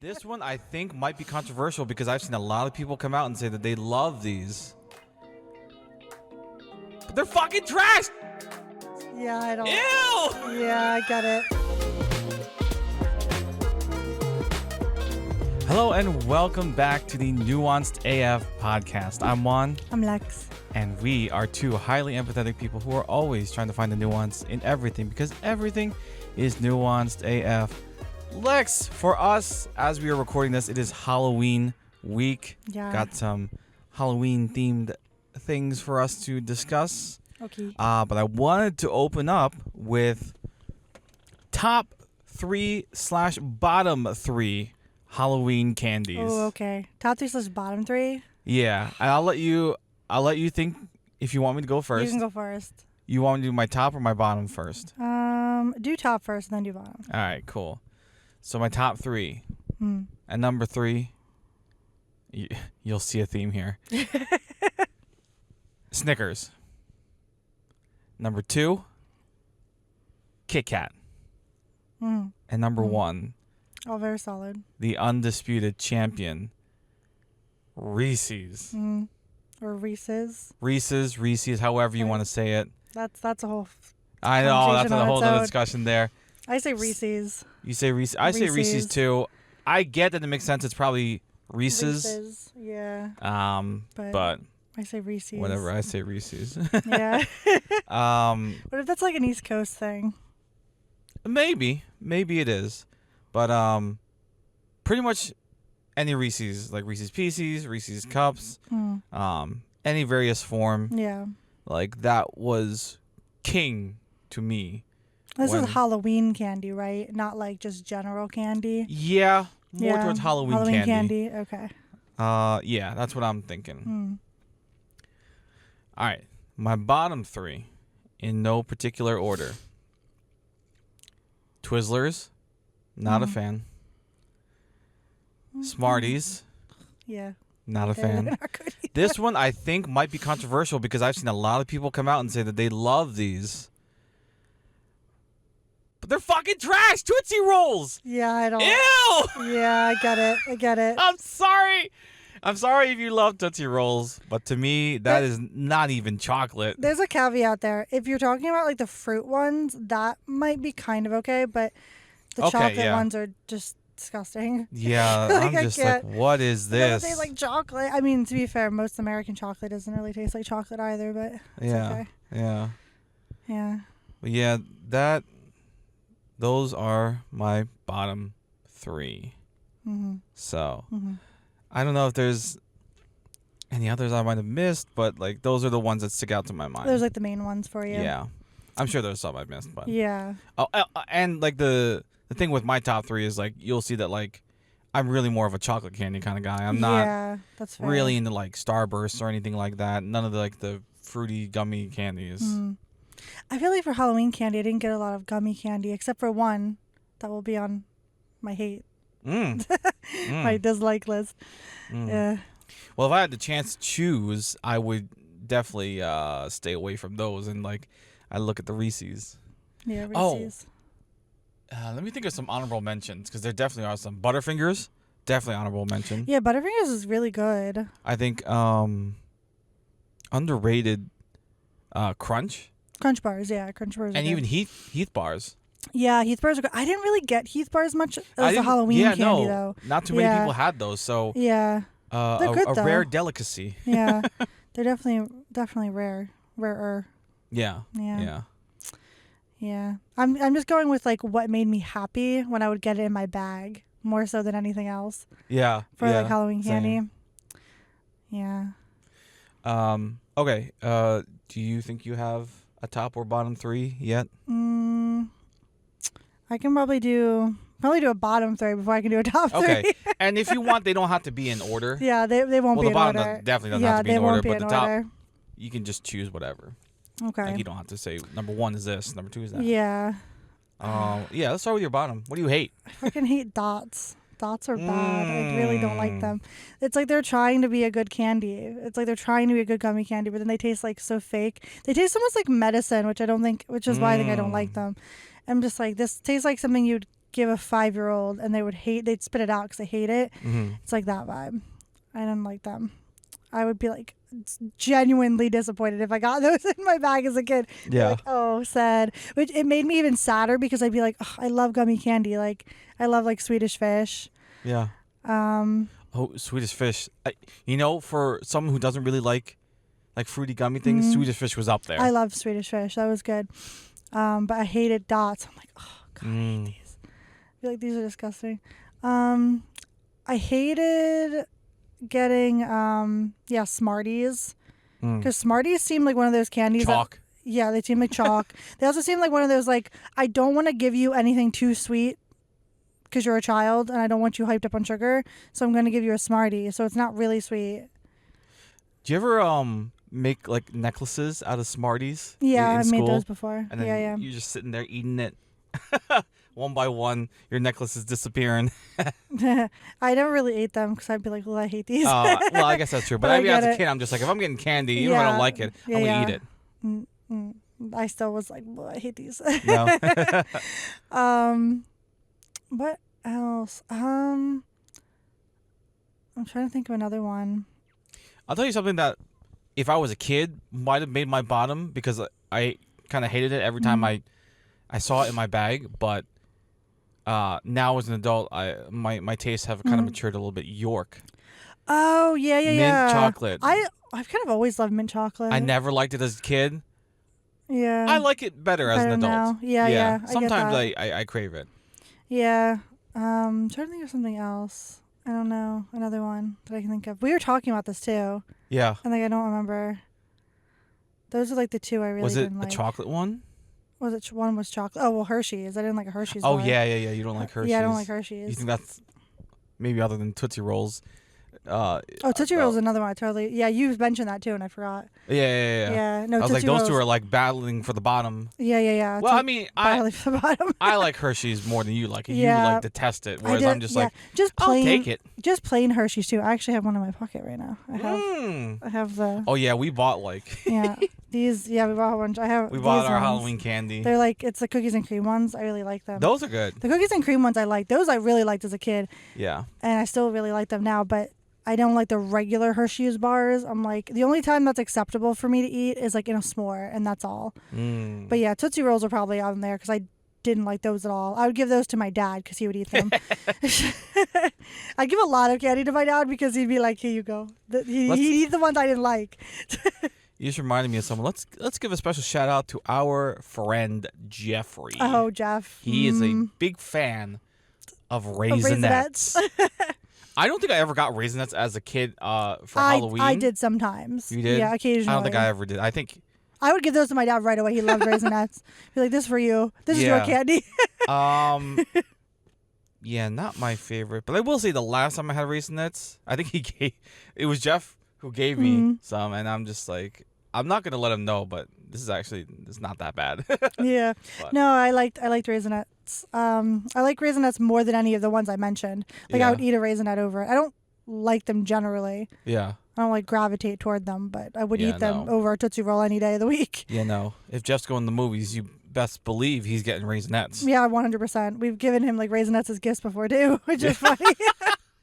This one I think might be controversial because I've seen a lot of people come out and say that they love these. But they're fucking trash! Yeah, I don't. Ew! Yeah, I get it. Hello and welcome back to the Nuanced AF podcast. I'm Juan. I'm Lex. And we are two highly empathetic people who are always trying to find the nuance in everything because everything is nuanced AF. Lex, for us, as we are recording this, it is Halloween week. Yeah. Got some Halloween-themed things for us to discuss. Okay. But I wanted to open up with top 3/bottom 3 Halloween candies. Oh, okay. Top 3/bottom 3? Yeah, and I'll let you think if you want me to go first. You can go first. You want me to do my top or my bottom first? Do top first and then do bottom. All right, cool. So my top 3. Hmm. And number 3, you'll see a theme here. Snickers. Number 2, Kit Kat. Mm. And number 1, All very solid. the undisputed champion, Reese's. Mm. Or Reese's. Reese's, however you want to say it. That's a whole. I know, that's conversation a on whole its other own. discussion there. I say Reese's. You say Reese's. I say Reese's Reese's. too. I get that it makes sense. It's probably Reese's. Yeah. But I say Reese's. whatever. I say Reese's. Yeah. What if that's like an East Coast thing? Maybe it is, but pretty much any Reese's, like Reese's Pieces, Reese's Cups, any various form, Yeah. like that was king to me. This when- is Halloween candy, right? Not like just general candy. Yeah, more towards Halloween candy. Okay. Yeah, that's what I'm thinking. All right, my bottom 3, in no particular order. Twizzlers, not a fan. Smarties, Yeah. not a Okay, fan. they're not good either. This one I think might be controversial because I've seen a lot of people come out and say that they love these. But they're fucking trash! Tootsie Rolls! Yeah, I don't. Ew! Yeah, I get it. I'm sorry! I'm sorry if you love Tootsie Rolls, but to me, that is not even chocolate. There's a caveat there. If you're talking about like the fruit ones, that might be kind of okay, but the Okay, chocolate yeah. ones are just disgusting. Yeah, Like, I'm I just like, can't- what is It doesn't this? taste like chocolate. I mean, to be fair, most American chocolate doesn't really taste like chocolate either, but it's Yeah, okay. yeah. Yeah. But yeah, those are my bottom 3. Mm-hmm. So, Mm-hmm. I don't know if there's any others I might have missed, but like those are the ones that stick out to my mind. Those are like the main ones for you. Yeah. I'm sure there's some I missed, but Yeah. oh, and like the thing with my top 3 is like you'll see that like I'm really more of a chocolate candy kind of guy. I'm not Yeah, that's fair. really into like Starbursts or anything like that. None of the fruity gummy candies. Mm. I feel like for Halloween candy, I didn't get a lot of gummy candy, except for one that will be on my hate, my dislike list. Yeah. Well, if I had the chance to choose, I would definitely stay away from those and like I look at the Reese's. Yeah, Oh. Reese's. Let me think of some honorable mentions because there definitely are some. Butterfingers, definitely honorable mention. Yeah, Butterfingers is really good. I think underrated Crunch Crunch bars, yeah, Crunch bars. and are even good. Heath bars. Yeah, Heath bars are good. I didn't really get Heath bars much I as a didn't- Halloween yeah, candy no, though. not too many Yeah. people had those, so Yeah, They're good, a though. rare delicacy. yeah, they're definitely rarer. Yeah, Yeah. yeah. Yeah, I'm just going with like what made me happy when I would get it in my bag more so than anything else Yeah, for yeah, like Halloween same. candy. Yeah. Okay. Do you think you have a top or bottom 3 yet? I can probably do a bottom 3 before I can do a top 3. Okay. And if you want, they don't have to be in order. Yeah, they won't Well, be the in bottom order. definitely doesn't yeah, have to be they in won't order, be but in the top, order. you can just choose whatever. Okay. Like you don't have to say number 1 is this, number 2 is that. Yeah. Yeah. Let's start with your bottom. What do you hate? I fucking hate dots. Dots are bad. I really don't like them. It's like they're trying to be a good candy. It's like they're trying to be a good gummy candy, but then they taste like so fake. They taste almost like medicine, which is why I think I don't like them. I'm just like, this tastes like something you'd give a 5-year-old and they'd spit it out because they hate it. Mm-hmm. It's like that vibe. I didn't like them. I would be like genuinely disappointed if I got those in my bag as a kid. Yeah. Like, oh, sad. Which it made me even sadder because I'd be like, oh, I love gummy candy. Like, I love like Swedish Fish. Yeah. Oh, Swedish Fish. For someone who doesn't really like fruity gummy things, Swedish Fish was up there. I love Swedish Fish. That was good. But I hated Dots. I'm like, oh god, I hate these. I feel like these are disgusting. I hated getting Smarties because Smarties seem like one of those candies. Chalk. They seem like chalk. They also seem like one of those like, I don't want to give you anything too sweet because you're a child and I don't want you hyped up on sugar, so I'm going to give you a Smartie, so it's not really sweet. Do you ever make like necklaces out of Smarties? Yeah, in I've school? made those before. And then you're just sitting there eating it. One by one, your necklace is disappearing. I never really ate them because I'd be like, well, I hate these. Well, I guess that's true. But I mean, as a kid, I'm just like, if I'm getting candy, even if I don't like it, I'm going to eat it. I still was like, well, I hate these. No. What else? I'm trying to think of another one. I'll tell you something that if I was a kid might have made my bottom because I kind of hated it every time I saw it in my bag. But now as an adult, my tastes have kind of matured a little bit. York. Oh, yeah. Mint chocolate. I've kind of always loved mint chocolate. I never liked it as a kid. Yeah. I like it better as an adult. Now. Yeah. Sometimes I crave it. Yeah. Trying to think of something else. I don't know. Another one that I can think of. We were talking about this too. Yeah. And like I don't remember. Those are like the two I really was it didn't like. a chocolate one? Was it one was chocolate? Oh well, Hershey's. I didn't like a Hershey's. Oh bar. yeah. You don't like Hershey's. Yeah, I don't like Hershey's. You think that's maybe other than Tootsie Rolls? Tootsie Rolls is another one. I totally. Yeah, you mentioned that too, and I forgot. Yeah. Yeah, no. I was Tootsie like, those Rolls. two are like battling for the bottom. Yeah. Well, I mean, battling for the bottom. I like Hershey's more than you like it. Yeah. You like detest it, whereas I'm just like, just plain, I'll take it. Just plain Hershey's too. I actually have one in my pocket right now. I have the. Oh yeah, we bought like. Yeah, these. Yeah, we bought a bunch. We bought our ones. Halloween candy. They're like it's the cookies and cream ones. I really like them. Those are good. The cookies and cream ones I like. Those I really liked as a kid. Yeah. And I still really like them now, but I don't like the regular Hershey's bars. I'm like, the only time that's acceptable for me to eat is like in a s'more, and that's all. But yeah, Tootsie Rolls are probably on there because I didn't like those at all. I would give those to my dad because he would eat them. I'd give a lot of candy to my dad because he'd be like, here you go. He'd eat the ones I didn't like. You just reminded me of someone. Let's give a special shout out to our friend Jeffrey. Oh, Jeff. He is a big fan of Raisinets. I don't think I ever got Raisinets as a kid for Halloween. I did sometimes. You did? Yeah, occasionally. I don't think I ever did. I think I would give those to my dad right away. He loved Raisinets. Be like, this is for you. This is your candy. Yeah, not my favorite. But I will say the last time I had Raisinets, I think it was Jeff who gave me some, and I'm just like, I'm not gonna let him know, but it's not that bad. Yeah. But. No, I liked Raisinets. I like Raisinets more than any of the ones I mentioned. Like I would eat a Raisinette over it. I don't like them generally. Yeah. I don't like gravitate toward them, but I would eat them over a Tootsie Roll any day of the week. Yeah, no. If Jeff's going to the movies, you best believe he's getting Raisinets. Yeah, 100%. We've given him like Raisinets as gifts before too, which is funny.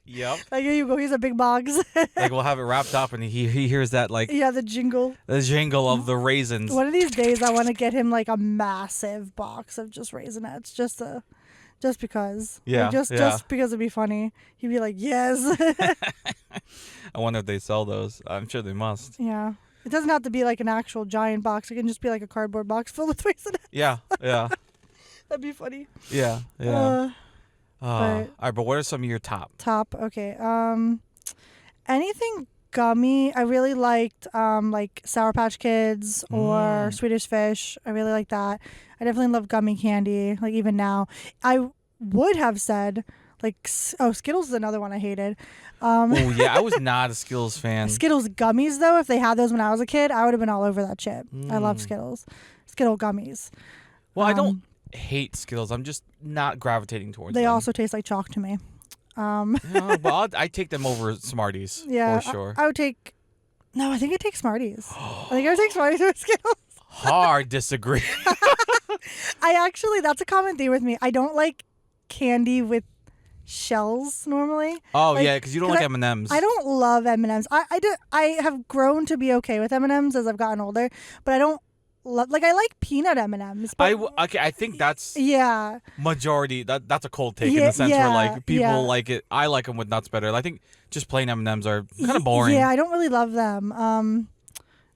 Yep. Like, here you go. Here's a big box. Like, we'll have it wrapped up, and he hears that, like... Yeah, the jingle. The jingle of the raisins. One of these days, I want to get him, like, a massive box of just Raisinets, just because. Yeah, like, just because it'd be funny. He'd be like, yes. I wonder if they sell those. I'm sure they must. Yeah. It doesn't have to be, like, an actual giant box. It can just be, like, a cardboard box filled with Raisinets. Yeah. That'd be funny. Yeah. All right, but what are some of your top? Okay. Anything gummy. I really liked like Sour Patch Kids or Swedish Fish. I really like that. I definitely love gummy candy. Like even now, I would have said like Skittles is another one I hated. Oh yeah, I was not a Skittles fan. Skittles gummies though, if they had those when I was a kid, I would have been all over that shit. I love Skittles. Skittle gummies. Well, I don't hate Skittles. I'm just not gravitating towards them. They also taste like chalk to me. No, but I take them over Smarties. Yeah, for sure. I would take. No, I think I'd take Smarties. I think I would take Smarties over Skittles. Hard disagree. That's a common theme with me. I don't like candy with shells normally. Oh Like, yeah, because you don't like M&Ms. I don't love M&Ms. I have grown to be okay with M&Ms as I've gotten older, but I don't love, like, I like peanut M&Ms. But Okay, I think that's yeah. majority. That's a cold take in Yeah, the sense where yeah, like people yeah. like it. I like them with nuts better. I think just plain M&Ms are kind of boring. Yeah, I don't really love them.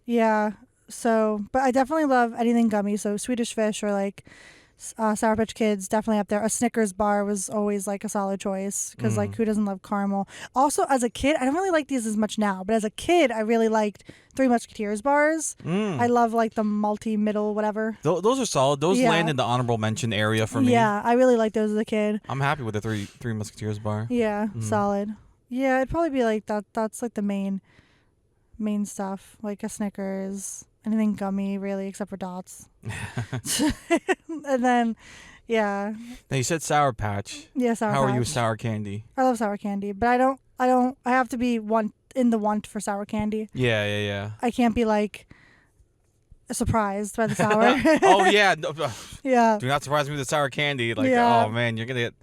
Yeah. So, but I definitely love anything gummy. So Swedish Fish or like Sour Patch Kids, definitely up there. A Snickers bar was always like a solid choice because like who doesn't love caramel? Also, as a kid, I don't really like these as much now, but as a kid, I really liked Three Musketeers bars. I love like the multi middle whatever. Those are solid. Those land in the honorable mention area for me. Yeah, I really liked those as a kid. I'm happy with the Three Musketeers bar. Yeah, solid. Yeah, it'd probably be like that. That's like the main stuff, like a Snickers, anything gummy really, except for Dots. And then, yeah. Now you said Sour Patch. Yeah, Sour Patch. How are you with sour candy? I love sour candy, but I have to be in the want for sour candy. Yeah. I can't be like surprised by the sour. Oh yeah. Yeah. Do not surprise me with the sour candy. Like, Yeah. oh man, you're gonna get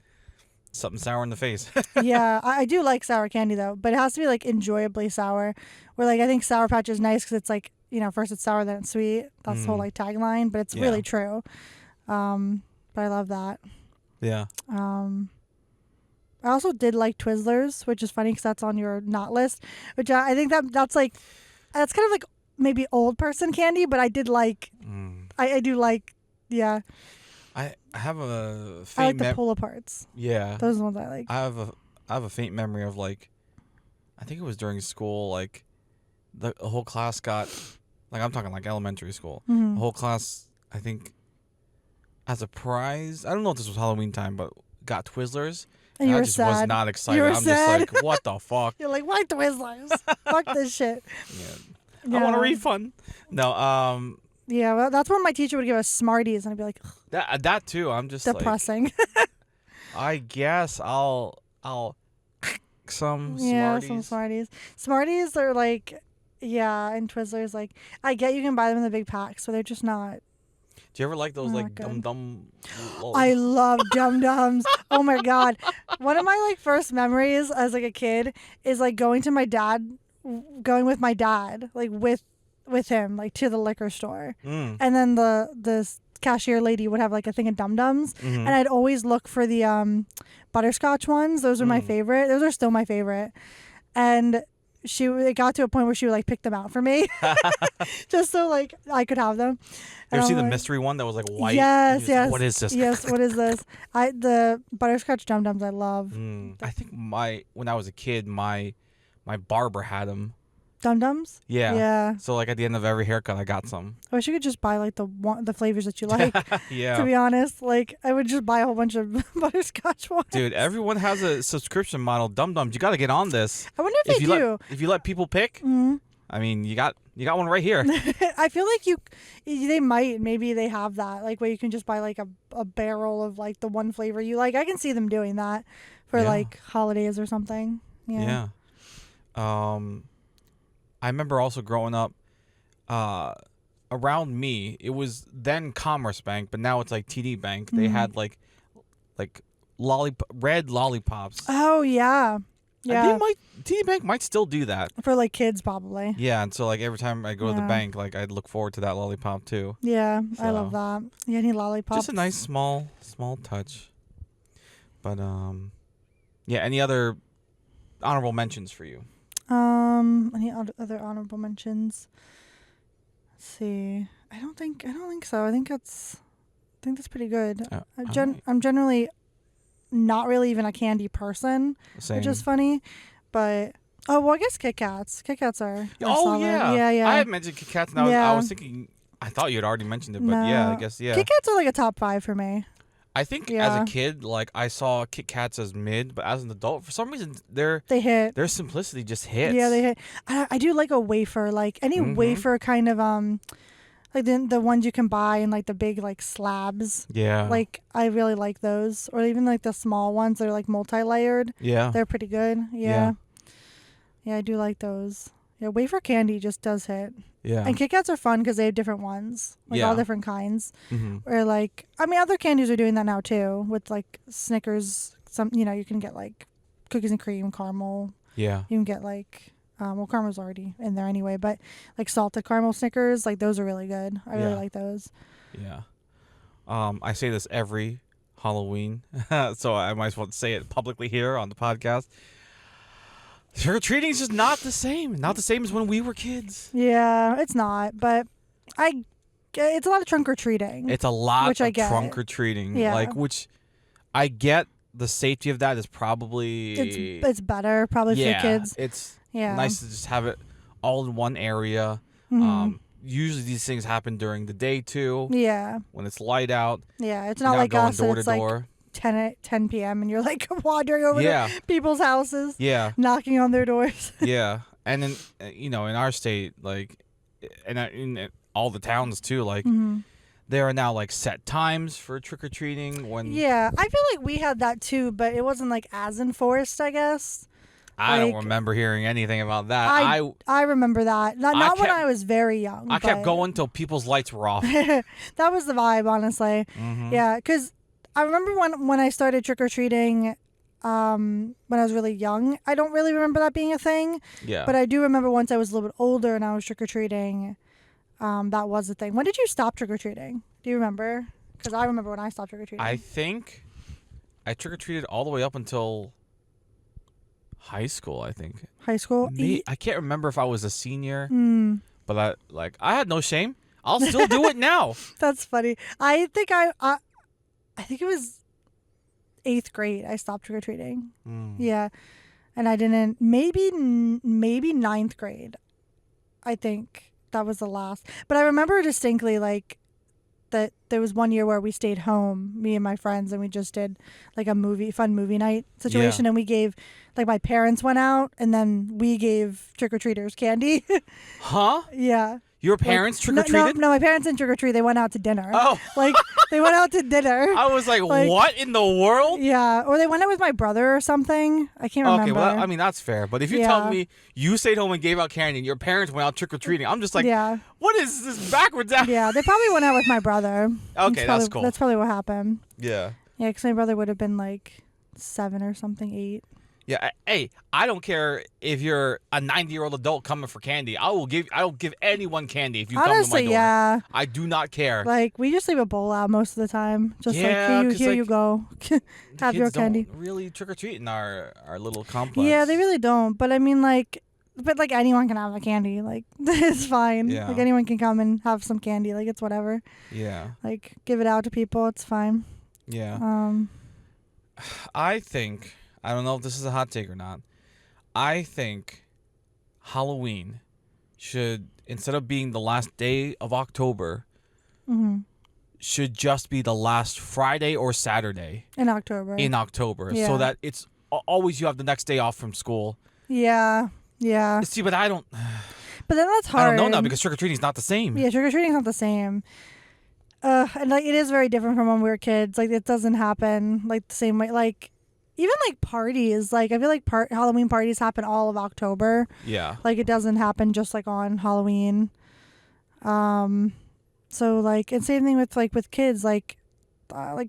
something sour in the face. Yeah, I do like sour candy though, but it has to be like enjoyably sour. Where like I think Sour Patch is nice because it's like, you know, first it's sour then it's sweet. That's the whole like tagline, but it's really true. But I love that. Yeah. I also did like Twizzlers, which is funny because that's on your not list. Which I think that's kind of like maybe old person candy, but I did like. I do like, yeah. I have a faint I like the pull aparts. Yeah. Those are the ones I like. I have a faint memory of like, I think it was during school, like the whole class got, like I'm talking like elementary school. The whole class, I think, as a prize, I don't know if this was Halloween time, but got Twizzlers. And you I were just sad. was not excited. You were I'm sad. just like, what the fuck? You're like, why Twizzlers? Fuck this shit. Yeah. I want a refund. No, yeah, well, that's when my teacher would give us Smarties, and I'd be like, that too. I'm just depressing. Like, I guess I'll some Smarties. Yeah, some Smarties. Smarties are like, yeah, and Twizzlers, like, I get you can buy them in the big packs, but they're just not. Do you ever like those like good. dum? I love Dum Dums. Oh my god, one of my like first memories as like a kid is like going with my dad, like with him like to the liquor store, and then the cashier lady would have like a thing of Dum Dums, and I'd always look for the butterscotch ones. Those were my favorite. Those are still my favorite, and it got to a point where she would like pick them out for me just so like I could have them. You ever see the mystery one that was like white? Yes. What is this? Yes, what is this? The butterscotch Dum Dums I love. I think when I was a kid, my barber had them. Dum Dums? Yeah. Yeah. So like at the end of every haircut, I got some. I wish you could just buy like the flavors that you like. Yeah. To be honest, like I would just buy a whole bunch of butterscotch ones. Dude, everyone has a subscription model. Dum Dums, you got to get on this. I wonder if they do. If you let people pick, I mean, you got one right here. I feel like maybe they have that, like where you can just buy like a barrel of like the one flavor you like. I can see them doing that for like holidays or something. Yeah. I remember also growing up, around me, it was then Commerce Bank, but now it's like TD Bank. They had like red lollipops. Oh yeah. Yeah. TD Bank might still do that. For like kids probably. Yeah, and so like every time I go to the bank, like I'd look forward to that lollipop too. Yeah, So, I love that. Yeah, any lollipops. Just a nice small touch. But yeah, any other honorable mentions for you? Any other honorable mentions? Let's see. I don't think so. I think that's pretty good. I'm generally not really even a candy person, Same. which is funny. But I guess Kit Kats. Kit Kats are solid. Yeah. Yeah. I had mentioned Kit Kats, and I was thinking, I thought you had already mentioned it, but I guess Kit Kats are like a top 5 for me. I think as a kid, like I saw Kit Kats as mid, but as an adult, for some reason, they hit. Their simplicity just hits. Yeah, they hit. I do like a wafer, like any wafer kind of like the ones you can buy in like the big like slabs. Yeah. Like I really like those, or even like the small ones that are like multi-layered. Yeah. They're pretty good. Yeah. Yeah, I do like those. Yeah, wafer candy just does hit. Yeah. And Kit Kats are fun because they have different ones, like all different kinds. Or like, I mean, other candies are doing that now too with like Snickers. Some, you know, you can get like cookies and cream, caramel. Yeah. You can get like, well, caramel's already in there anyway, but like salted caramel Snickers, like those are really good. I really like those. Yeah. I say this every Halloween, so I might as well say it publicly here on the podcast. Trick-or-treating is just not the same. Not the same as when we were kids. Yeah, it's not, but it's a lot of trunk or treating. It's a lot which of I get. trunk or treating. Yeah. Like, which I get the safety of that is probably it's better probably for kids. It's Yeah. nice to just have it all in one area. Usually these things happen during the day too. Yeah. When it's light out. Yeah, it's not like going us. door to It's door. like 10 p.m. and you're like wandering over to people's houses. Yeah. Knocking on their doors. Yeah. And then, in our state, like, and in all the towns too, like, there are now like set times for trick-or-treating when. Yeah, I feel like we had that too, but it wasn't like as enforced, I guess. I don't remember hearing anything about that. I remember that. Not when I was very young. I kept going till people's lights were off. That was the vibe, honestly. Yeah, because I remember when I started trick-or-treating when I was really young. I don't really remember that being a thing. Yeah. But I do remember once I was a little bit older and I was trick-or-treating, that was the thing. When did you stop trick-or-treating? Do you remember? Because I remember when I stopped trick-or-treating. I think I trick-or-treated all the way up until high school, I think. High school? I can't remember if I was a senior, but I had no shame. I'll still do it now. That's funny. I think I think it was 8th grade I stopped trick-or-treating. Yeah. And I didn't, maybe 9th grade. I think that was the last. But I remember distinctly like that there was one year where we stayed home, me and my friends, and we just did like a fun movie night situation. And we gave, like my parents went out and then we gave trick-or-treaters candy. Huh? Yeah. Your parents trick-or-treated? No, my parents didn't trick-or-treat. They went out to dinner. Oh. Like, they went out to dinner. I was like, what in the world? Yeah. Or they went out with my brother or something. I can't remember. Okay, well, I mean, that's fair. But if you tell me you stayed home and gave out candy and your parents went out trick-or-treating, I'm just like, what is this backwards? Yeah, they probably went out with my brother. Okay, that's cool. That's probably what happened. Yeah. Yeah, because my brother would have been like 7 or something, 8. Yeah, hey, I don't care if you're a 90-year-old adult coming for candy. I don't give anyone candy if you Honestly, come to my door. Yeah. I do not care. Like, we just leave a bowl out most of the time. Just here you go. Have your candy. Don't really trick or treat in our little complex. Yeah, they really don't. But I mean, like, anyone can have a candy. Like, it's fine. Yeah. Like, anyone can come and have some candy. Like, it's whatever. Yeah. Like, give it out to people. It's fine. Yeah. I think, I don't know if this is a hot take or not, I think Halloween should, instead of being the last day of October, should just be the last Friday or Saturday. In October. Yeah. So that it's always you have the next day off from school. Yeah. Yeah. See, but I don't... But then that's hard. I don't know now because trick-or-treating is not the same. Yeah, trick-or-treating is not the same. And like it is very different from when we were kids. Like it doesn't happen like the same way. Like even like parties. Like I feel like Halloween parties happen all of October. Yeah. Like it doesn't happen just like on Halloween. So like, and same thing with kids. Like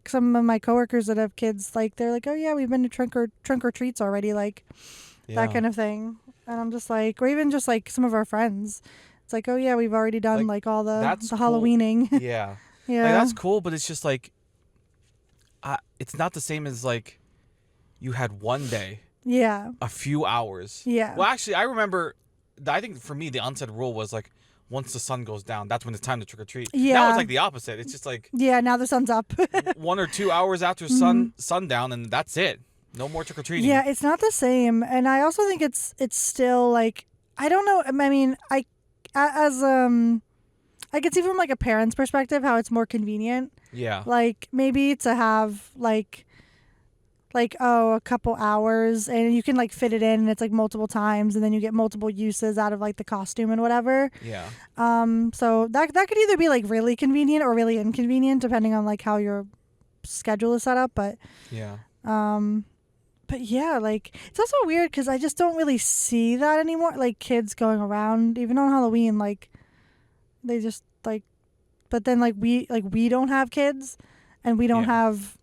some of my coworkers that have kids, like they're like, oh yeah, we've been to trunk or treats already. Like that kind of thing. And I'm just like, or even just like some of our friends. It's like, oh yeah, we've already done like all the Halloweening. Cool. Yeah. Yeah. Like, that's cool, but it's just like, it's not the same as like you had one day. Yeah. A few hours. Yeah. Well, actually, I remember, I think for me, the unsaid rule was like, once the sun goes down, that's when it's time to trick or treat. Yeah. Now it's like the opposite. It's just like. Yeah, now the sun's up. 1 or 2 hours after sundown, and that's it. No more trick or treating. Yeah, it's not the same. And I also think it's still like, I don't know. I mean, I can see from like a parent's perspective how it's more convenient. Yeah. Like maybe to have like a couple hours and you can like fit it in and it's like multiple times and then you get multiple uses out of like the costume and whatever. Yeah. So that could either be like really convenient or really inconvenient depending on like how your schedule is set up. But yeah. But yeah, like it's also weird because I just don't really see that anymore. Like kids going around even on Halloween, like They just like, but then we don't have kids, and we don't have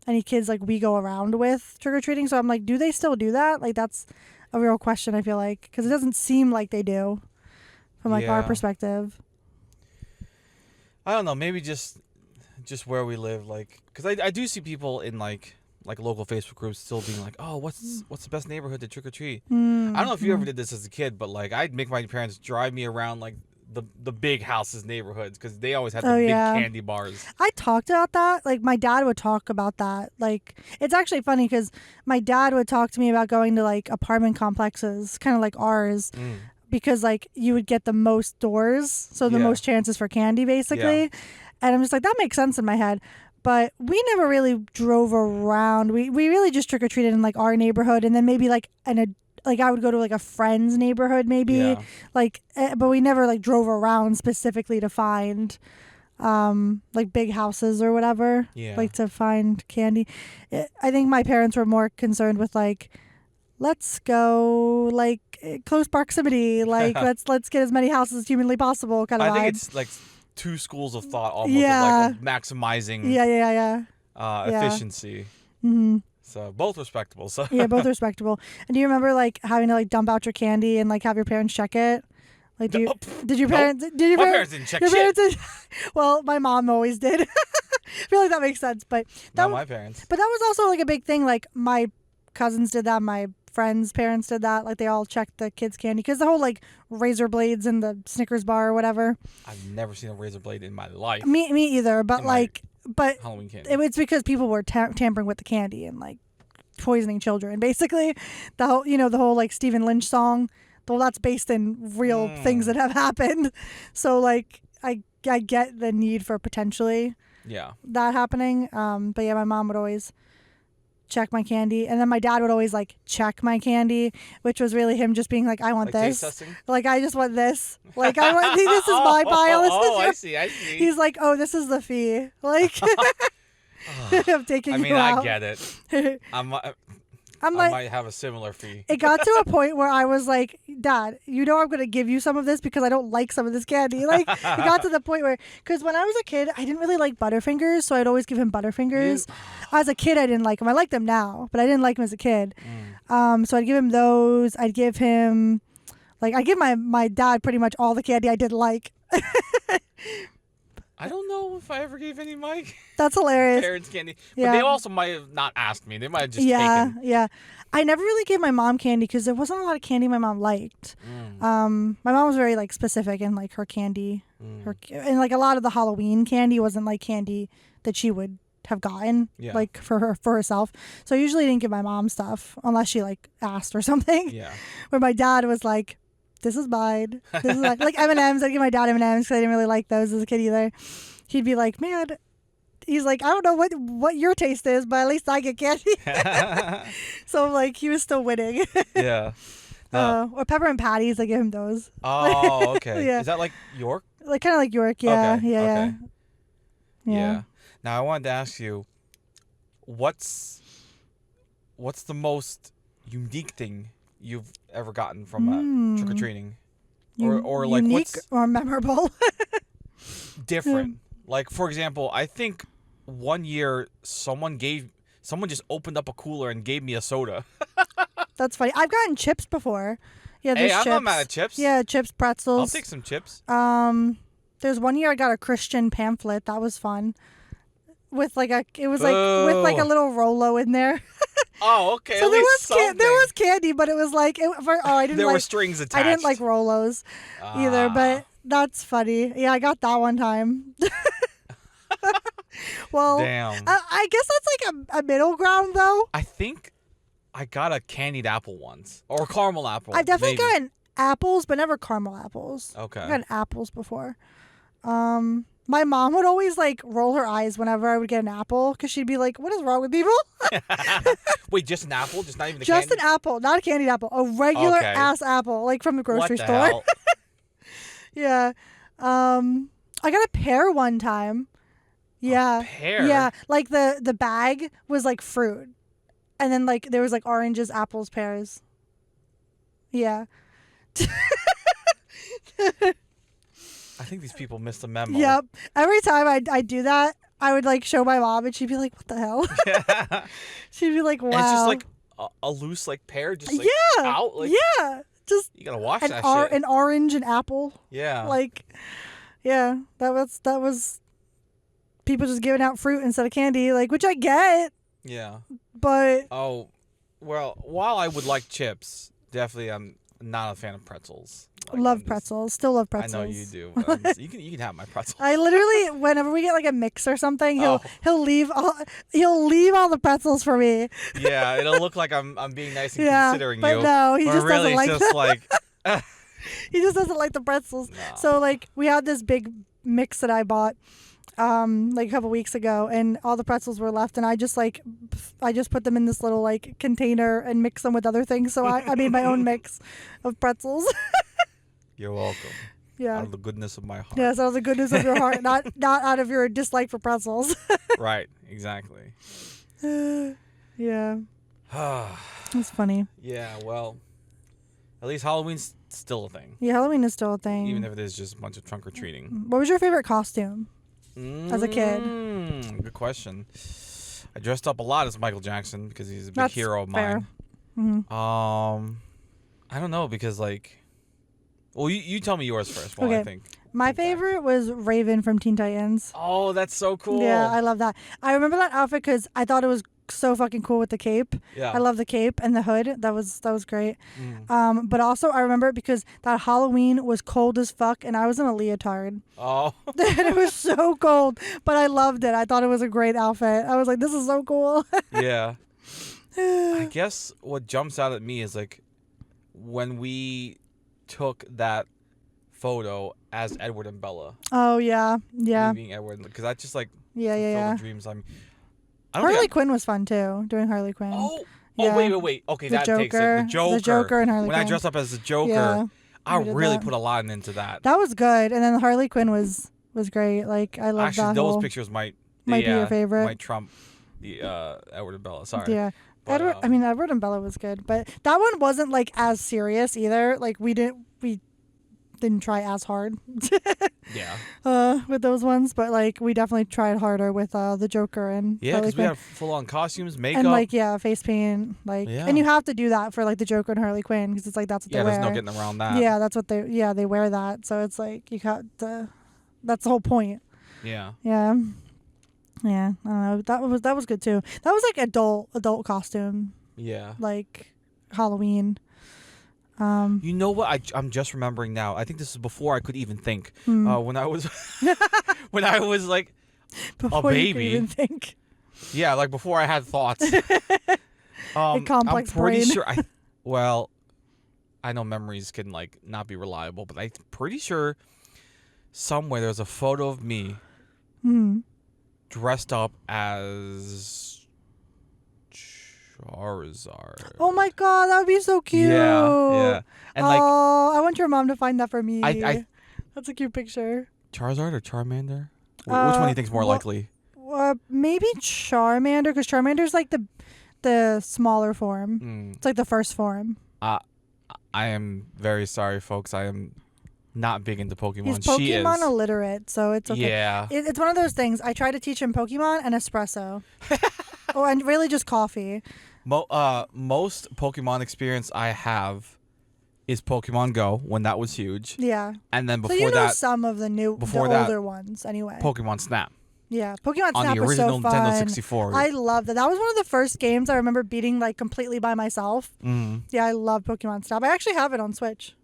any kids like we go around with trick or treating. So I'm like, do they still do that? Like that's a real question. I feel like because it doesn't seem like they do from like our perspective. I don't know. Maybe just where we live, like, because I do see people in like local Facebook groups still being like, oh, what's the best neighborhood to trick or treat? I don't know if you ever did this as a kid, but like I'd make my parents drive me around like the big houses neighborhoods because they always had the big candy bars. I talked about that. Like my dad would talk about that. Like it's actually funny because my dad would talk to me about going to like apartment complexes, kind of like ours, because like you would get the most doors, so the most chances for candy basically. Yeah. And I'm just like, that makes sense in my head. But we never really drove around. We really just trick or treated in like our neighborhood, and then maybe like I would go to like a friend's neighborhood maybe, but we never like drove around specifically to find like big houses or whatever, like to find candy. I think my parents were more concerned with like, let's go like close proximity, like let's get as many houses as humanly possible kind of vibe. I think it's like two schools of thought almost of maximizing efficiency. Mm-hmm. So both respectable. So yeah, both respectable. And do you remember like having to like dump out your candy and like have your parents check it? Like, did your parents? Did your my parents didn't check shit. Well, my mom always did. I feel like that makes sense, but not my parents. But that was also like a big thing. Like my cousins did that. My friends' parents did that. Like they all checked the kids' candy because the whole like razor blades in the Snickers bar or whatever. I've never seen a razor blade in my life. Me either. But but Halloween candy. It's because people were tampering with the candy and like poisoning children. Basically, the whole like Stephen Lynch song. Well, that's based in real things that have happened. So like I get the need for potentially that happening. But yeah, my mom would always check my candy, and then my dad would always like check my candy, which was really him just being like, I want this. Taste testing? Like I just want this. Like I want this is my pile. I see. He's like, oh, this is the fee. Like I'm taking you out. I get it. I might have a similar fee. It got to a point where I was like, Dad, I'm going to give you some of this because I don't like some of this candy. Like, it got to the point where, because when I was a kid, I didn't really like Butterfingers, so I'd always give him Butterfingers. As a kid, I didn't like them. I like them now, but I didn't like them as a kid. So I'd give him those. I'd give him, I give my dad pretty much all the candy I didn't like. I don't know if I ever gave any Mike. That's hilarious. Parents candy. But they also might have not asked me. They might have just taken. Yeah. I never really gave my mom candy because there wasn't a lot of candy my mom liked. My mom was very like specific in like her candy. And like a lot of the Halloween candy wasn't like candy that she would have gotten like for herself. So I usually didn't give my mom stuff unless she like asked or something. Yeah. Where my dad was like, this is mine. This is like M&Ms. I'd give my dad M&Ms because I didn't really like those as a kid either. He'd be like, man, he's like, I don't know what your taste is, but at least I get candy. So like he was still winning. Yeah. Or peppermint patties, I give him those. Oh, okay. Is that like York? Like kind of like York, yeah. Okay. Yeah. Yeah. Now I wanted to ask you, what's the most unique thing you've ever gotten from trick or treating, or like unique what's or memorable? Different. Like for example, I think one year someone just opened up a cooler and gave me a soda. That's funny. I've gotten chips before. Yeah, there's I'm chips. not mad at chips. Yeah, chips, pretzels. I'll take some chips. There's one year I got a Christian pamphlet. That was fun. With with a little Rolo in there. Oh, okay. So there was candy, but it was like I didn't. There were strings attached. I didn't like Rolos either, but that's funny. Yeah, I got that one time. Well, damn. I guess that's like a middle ground though. I think I got a candied apple once or caramel apple. I've definitely gotten apples, but never caramel apples. Okay. I've gotten apples before. My mom would always like roll her eyes whenever I would get an apple because she'd be like, "What is wrong with people?" Wait, just an apple? Just not even just an apple, not a candied apple, a regular ass apple, like from the grocery store. Hell? Yeah. I got a pear one time. Yeah. A pear? Yeah, like the bag was like fruit, and then like there was like oranges, apples, pears. Yeah. I think these people missed the memo. Yep. Every time I do that, I would like show my mom, and she'd be like, "What the hell?" Yeah. She'd be like, "Wow." And it's just like a loose like pear, just like out. Like, yeah. Just you gotta wash that shit. an orange and apple. Yeah. Like, yeah, that was people just giving out fruit instead of candy, like, which I get. Yeah. But oh, well, while I would like chips, definitely I'm not a fan of pretzels. Like, love pretzels. Still love pretzels. I know you do. But you can have my pretzels. I literally, whenever we get like a mix or something, he'll leave all the pretzels for me. Yeah, it'll look like I'm being nice and considering but you. No, he just really doesn't like just like he just doesn't like the pretzels. No. So like we had this big mix that I bought like a couple weeks ago, and all the pretzels were left, and I just put them in this little like container and mix them with other things. So I made my own mix of pretzels. You're welcome. Yeah. Out of the goodness of my heart. Yes, out of the goodness of your heart, not out of your dislike for pretzels. Right. Exactly. Yeah. It's funny. Yeah. Well, at least Halloween's still a thing. Yeah, Halloween is still a thing. Even if it is just a bunch of trunk or treating. What was your favorite costume as a kid? Good question. I dressed up a lot as Michael Jackson because he's a big That's hero of fair. mine. Mm-hmm. I don't know because like, well, you tell me yours first. While I think. My favorite was Raven from Teen Titans. Oh, that's so cool. Yeah, I love that. I remember that outfit because I thought it was so fucking cool with the cape. Yeah. I love the cape and the hood. That was great. Mm. But also I remember it because that Halloween was cold as fuck, and I was in a leotard. Oh. And it was so cold, but I loved it. I thought it was a great outfit. I was like, this is so cool. Yeah. I guess what jumps out at me is like when we took that photo as Edward and Bella. Oh yeah. Me being Edward, because I just like Yeah. dreams. I don't Harley Quinn was fun too, doing Harley Quinn. Oh, wait. Okay, that takes it. The Joker and Harley Quinn. When I dressed up as the Joker, Yeah, I really that. put a lot into that. That was good, and then Harley Quinn was great. Like I love that. Actually, those pictures might be your favorite. Might trump the Edward and Bella. Sorry. Yeah. But, Edward and Bella was good, but that one wasn't like as serious either. Like we didn't try as hard. Yeah. With those ones, but like we definitely tried harder with the Joker and yeah, because we had full on costumes, makeup, and like face paint, like and you have to do that for like the Joker and Harley Quinn because it's like that's what they wear. Yeah, there's no getting around that. Yeah, that's what they wear that, so it's like you got that's the whole point. Yeah. Yeah. Yeah, I don't know. That was good too. That was like adult costume. Yeah. Like Halloween. You know what? I'm just remembering now. I think this is before I could even think. Hmm. When I was like Before a baby. you could even think. Yeah, like before I had thoughts. A complex I'm pretty brain. sure. I know memories can like not be reliable, but I'm pretty sure somewhere there's a photo of me dressed up as Charizard. Oh my god, that would be so cute. Yeah. And like, I want your mom to find that for me. I That's a cute picture. Charizard or Charmander? Which one do you think is more likely? Maybe Charmander, because Charmander's like the smaller form. It's like the first form. I am very sorry, folks. I am not big into Pokemon. He's She is. Pokemon illiterate, so it's okay. Yeah. It's one of those things. I try to teach him Pokemon and espresso. And really just coffee. Most Pokemon experience I have is Pokemon Go, when that was huge. Yeah. And then before so you know that, some of the older ones anyway. Pokemon Snap. Yeah, Pokemon on Snap the was so original fun. Nintendo 64. I loved that. That was one of the first games I remember beating like completely by myself. Mm-hmm. Yeah, I love Pokemon Snap. I actually have it on Switch.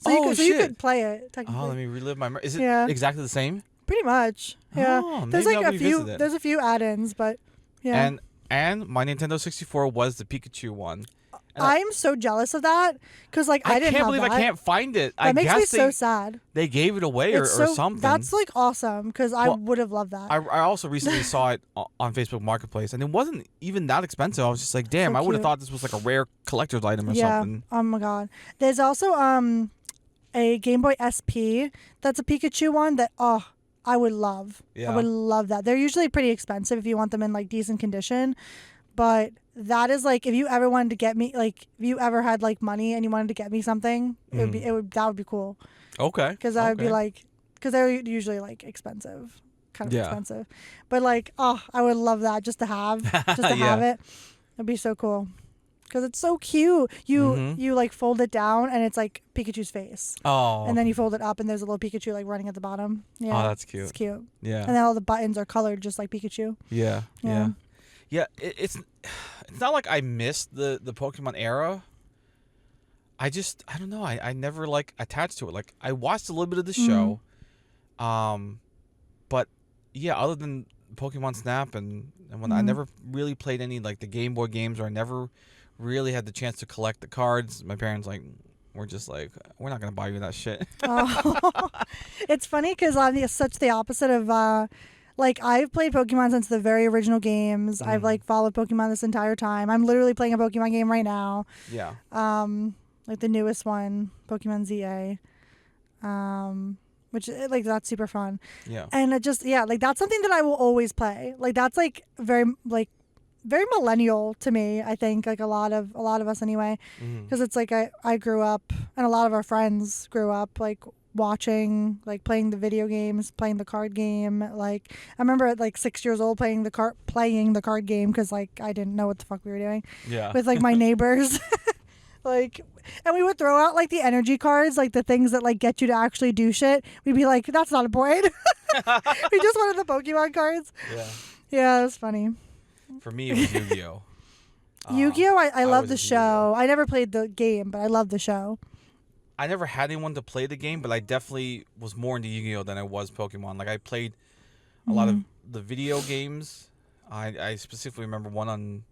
So you could play it technically. Oh, let me relive my memory. Is it Yeah. exactly the same? Pretty much. Yeah. Oh, there's maybe like I'll a few. revisit it. There's a few add-ins, but yeah. And my Nintendo 64 was the Pikachu one. And I'm so jealous of that because like I didn't can't have believe that. I can't find it. That I makes guess me so sad. They gave it away or something. That's like awesome because I would have loved that. I also recently saw it on Facebook Marketplace, and it wasn't even that expensive. I was just like, damn, So I would have cute. thought this was like a rare collector's item or Yeah. something. Oh my god. There's also a Game Boy SP that's a Pikachu one that I would love. Yeah. I would love that. They're usually pretty expensive if you want them in like decent condition, but that is like if you ever wanted to get me like if you ever had like money and you wanted to get me something, that would be cool. Okay. Because I would be like, because they're usually like expensive, kind of expensive, but like I would love that just to have have it. It'd be so cool. Because it's so cute. You like fold it down and it's like Pikachu's face. Oh. And then you fold it up and there's a little Pikachu like running at the bottom. Yeah. Oh, that's cute. It's cute. Yeah. And then all the buttons are colored just like Pikachu. Yeah. Yeah. Yeah. It's not like I missed the Pokemon era. I don't know. I never like attached to it. Like I watched a little bit of the show. But yeah, other than Pokemon Snap and when I never really played any like the Game Boy games, or I never really had the chance to collect the cards. My parents were just like, we're not gonna buy you that shit. It's funny because I'm such the opposite of like I've played Pokemon since the very original games. I've like followed Pokemon this entire time. I'm literally playing a Pokemon game right now. Yeah. Like the newest one, Pokemon ZA. Which like that's super fun. Yeah. And it just like that's something that I will always play. Like that's like very millennial to me, I think, like a lot of us anyway, because it's like I grew up and a lot of our friends grew up like watching, like playing the video games, playing the card game. Like I remember at like 6 years old playing the card game because like I didn't know what the fuck we were doing with like my neighbors. Like, and we would throw out like the energy cards, like the things that like get you to actually do shit. We'd be like, that's not important. We just wanted the Pokemon cards. Yeah, it was funny. For me, it was Yu-Gi-Oh. Yu-Gi-Oh! I love the show. I never played the game, but I love the show. I never had anyone to play the game, but I definitely was more into Yu-Gi-Oh! Than I was Pokemon. Like I played a lot of the video games. I specifically remember one on.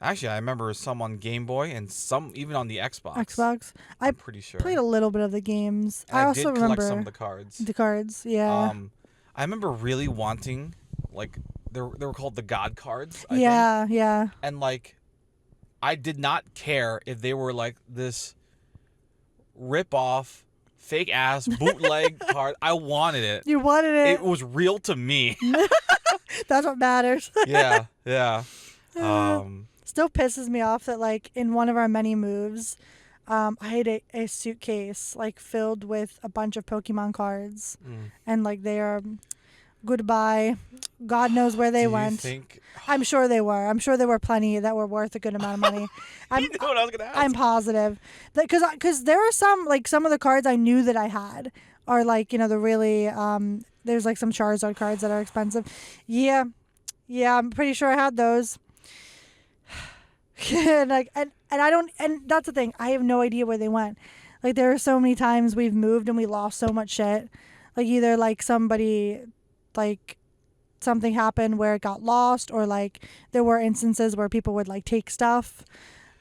Actually, I remember some on Game Boy and some even on the Xbox. I'm pretty sure. Played a little bit of the games. And I also did collect some of the cards. The cards, yeah. I remember really wanting, like, they were called the God cards. I think. Yeah. And like, I did not care if they were like this rip-off, fake-ass bootleg card. I wanted it. You wanted it. It was real to me. That's what matters. Yeah. Still pisses me off that like in one of our many moves, I had a suitcase like filled with a bunch of Pokemon cards, and like they are goodbye. God knows where they went. I'm sure they were. I'm sure there were plenty that were worth a good amount of money. You know what I was gonna ask. I'm positive because there are some of the cards I knew that I had are like, you know, the really there's like some Charizard cards that are expensive. Yeah, I'm pretty sure I had those. and like and I don't, and that's the thing, I have no idea where they went. Like there are so many times we've moved and we lost so much shit. Like either like somebody like something happened where it got lost, or like there were instances where people would like take stuff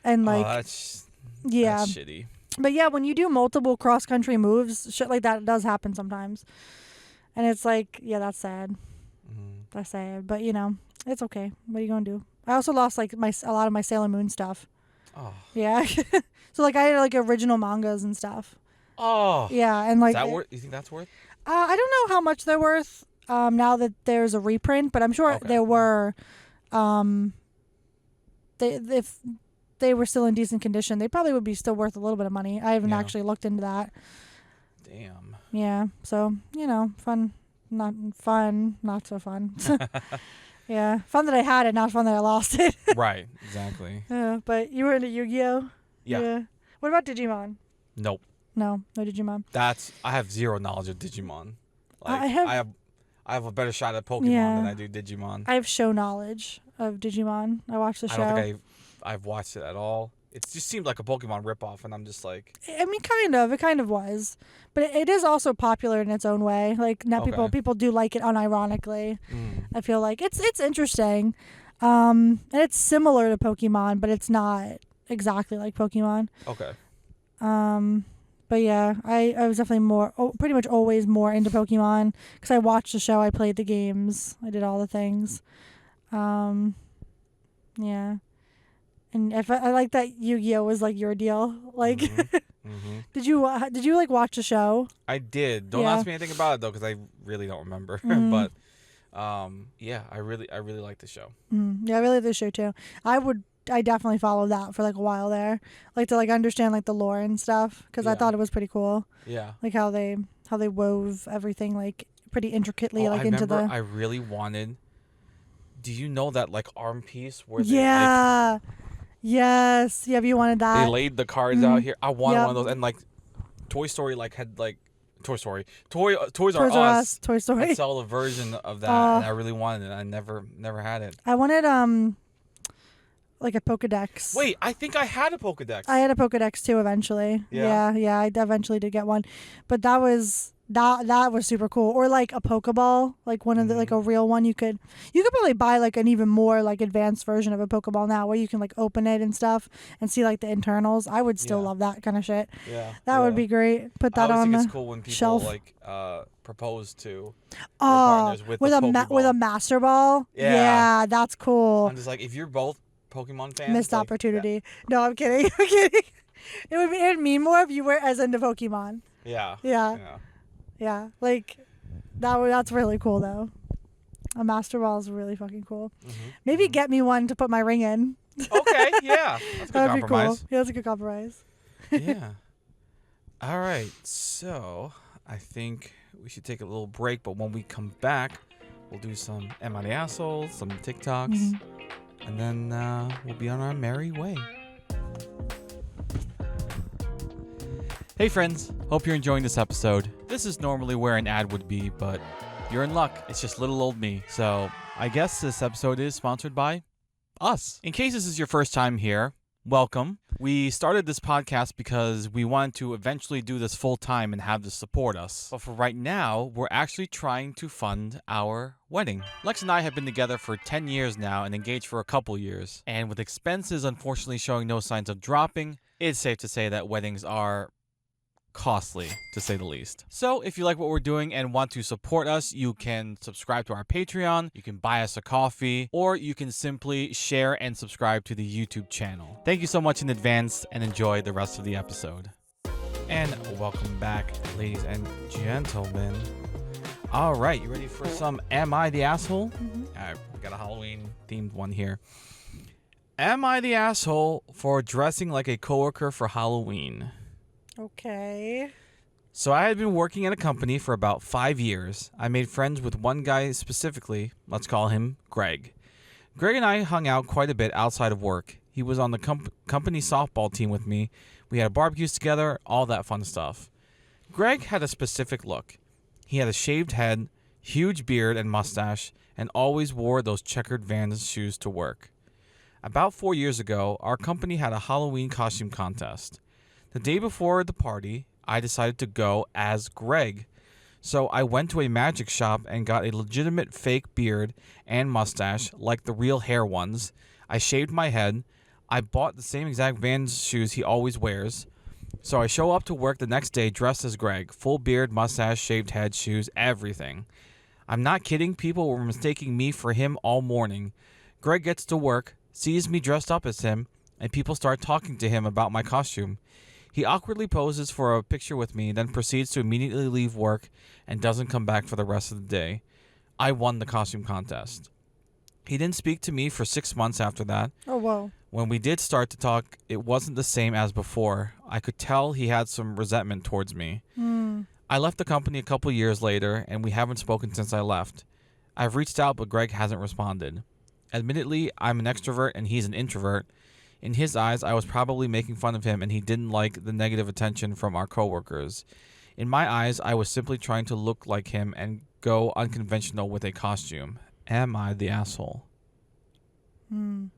and like that's shitty. But yeah, when you do multiple cross country moves, shit like that does happen sometimes. And it's like, yeah, that's sad. That's sad, but you know, it's okay. What are you gonna do? I also lost like a lot of my Sailor Moon stuff. Oh. Yeah. So like I had like original mangas and stuff. Oh. Yeah, and like. Is that worth? You think that's worth? I don't know how much they're worth. Now that there's a reprint, but I'm sure there were. If they were still in decent condition, they probably would be still worth a little bit of money. I haven't actually looked into that. Damn. Yeah. So you know, fun, not so fun. Yeah, fun that I had it, not fun that I lost it. Right, exactly. Yeah, but you were into Yu-Gi-Oh? Yeah. What about Digimon? Nope. No Digimon. I have zero knowledge of Digimon. Like, I have a better shot at Pokemon than I do Digimon. I have show knowledge of Digimon. I watched the show. I don't think I've watched it at all. It just seemed like a Pokemon ripoff, and I'm just like. I mean, kind of. It kind of was, but it is also popular in its own way. Like, not people do like it unironically. I feel like it's interesting, and it's similar to Pokemon, but it's not exactly like Pokemon. Okay. But yeah, I was definitely pretty much always more into Pokemon because I watched the show, I played the games, I did all the things. Yeah. And if I like that Yu-Gi-Oh was like your deal. Like, did you like watch the show? I did. Don't ask me anything about it though, because I really don't remember. But Yeah, I really like the show. Yeah, I really like the show too. I definitely followed that for like a while there, like to like understand like the lore and stuff, because I Yeah. thought it was pretty cool, Yeah. like how they wove everything like pretty intricately Oh, like I into remember the. I really wanted. Do you know that like arm piece where Yeah. Yes. Yep. You wanted they that. laid the cards out Mhm. here? I wanted Yep. one of those, and like Toy Story like had like Toys R Toys R Us Us, Toy had Story. sell a version of that, Uh, and I really wanted it. I never had it. I wanted like a Pokedex. Wait, I think I had a Pokedex. I had a Pokedex too eventually. Yeah? Yeah, I eventually did get one. But that was super cool. Or like a Pokeball, like one of the like a real one you could probably buy like an even more like advanced version of a Pokeball now where you can like open it and stuff and see like the internals. I would still Yeah. love that kind of shit. Yeah. That would be great. Put I that always on think the it's cool when people shelf. like propose to their Oh, partners with with the a with a Pokeball. Master Ball. Yeah. Yeah, that's cool. I'm just like, if you're both Pokemon fans, Missed like, opportunity. No, I'm kidding. I'm kidding. It would mean more if you were as into Pokemon. Yeah. Yeah. Like that's really cool though. A Master Ball is really fucking cool. Maybe get me one to put my ring in. Okay. Yeah. That's a good That'd be cool. compromise. Yeah, that's a good compromise. Yeah. All right. So I think we should take a little break, but when we come back, we'll do some Am I the Asshole, some TikToks, and then we'll be on our merry way. Hey friends, hope you're enjoying this episode. This is normally where an ad would be, but you're in luck. It's just little old me. So I guess this episode is sponsored by us. In case this is your first time here, welcome. We started this podcast because we wanted to eventually do this full time and have this support us. But for right now, we're actually trying to fund our wedding. Lex and I have been together for 10 years now and engaged for a couple years. And with expenses unfortunately showing no signs of dropping, it's safe to say that weddings are costly, to say the least. So if you like what we're doing and want to support us, you can subscribe to our Patreon, you can buy us a coffee, or you can simply share and subscribe to the YouTube channel. Thank you so much in advance and enjoy the rest of the episode. And welcome back, ladies and gentlemen. All right, you ready for some Am I the Asshole? All right, we got a Halloween themed one here. Am I the asshole for dressing like a coworker for Halloween? Okay. So I had been working at a company for about 5 years. I made friends with one guy specifically. Let's call him Greg. Greg and I hung out quite a bit outside of work. He was on the company softball team with me. We had barbecues together, all that fun stuff. Greg had a specific look. He had a shaved head, huge beard and mustache, and always wore those checkered Vans shoes to work. About 4 years ago, our company had a Halloween costume contest. The day before the party, I decided to go as Greg. So I went to a magic shop and got a legitimate fake beard and mustache, like the real hair ones. I shaved my head. I bought the same exact Vans shoes he always wears. So I show up to work the next day dressed as Greg. Full beard, mustache, shaved head, shoes, everything. I'm not kidding. People were mistaking me for him all morning. Greg gets to work, sees me dressed up as him, and people start talking to him about my costume. He awkwardly poses for a picture with me, then proceeds to immediately leave work and doesn't come back for the rest of the day. I won the costume contest. He didn't speak to me for 6 months after that. Oh, whoa. When we did start to talk, it wasn't the same as before. I could tell he had some resentment towards me. I left the company a couple years later, and we haven't spoken since I left. I've reached out, but Greg hasn't responded. Admittedly, I'm an extrovert and he's an introvert. In his eyes, I was probably making fun of him and he didn't like the negative attention from our coworkers. In my eyes, I was simply trying to look like him and go unconventional with a costume. Am I the asshole? A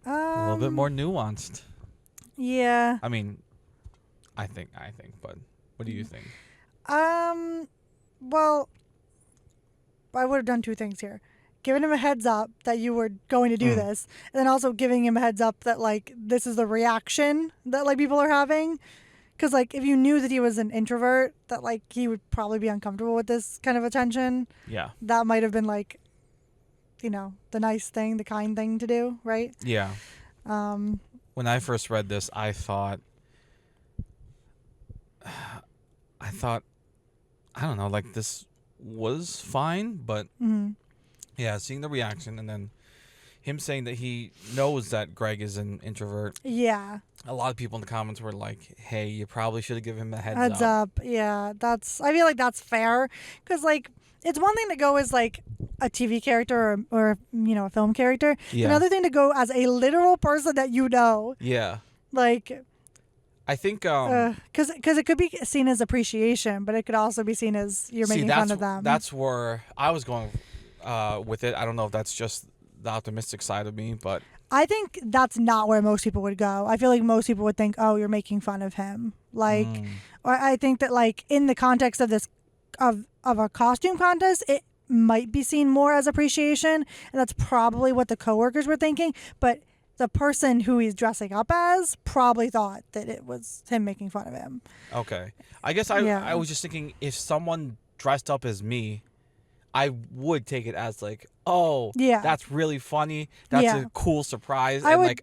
little bit more nuanced. Yeah. I mean, I think, but what do you think? Well, I would have done two things here. Giving him a heads up that you were going to do this, and then also giving him a heads up that, like, this is the reaction that, like, people are having. Because, like, if you knew that he was an introvert, that, like, he would probably be uncomfortable with this kind of attention. Yeah. That might have been, like, you know, the nice thing, the kind thing to do, right? Yeah. When I first read this, I thought, I don't know, like, this was fine, but Mhm. yeah, seeing the reaction and then him saying that he knows that Greg is an introvert. Yeah. A lot of people in the comments were like, "Hey, you probably should have given him a Heads up. Yeah, I feel like that's fair, because like it's one thing to go as like a TV character or a film character. Yeah. Another thing to go as a literal person that you know. Yeah. Like, I think because it could be seen as appreciation, but it could also be seen as you're making fun of them. That's where I was going with it. I don't know if that's just the optimistic side of me, but I think that's not where most people would go. I feel like most people would think, "Oh, you're making fun of him." Like, or I think that like in the context of this of a costume contest, it might be seen more as appreciation, and that's probably what the coworkers were thinking. But the person who he's dressing up as probably thought that it was him making fun of him. okay. I guess I was just thinking if someone dressed up as me, I would take it as like, oh, Yeah. that's really funny. That's Yeah. a cool surprise. I and would, like,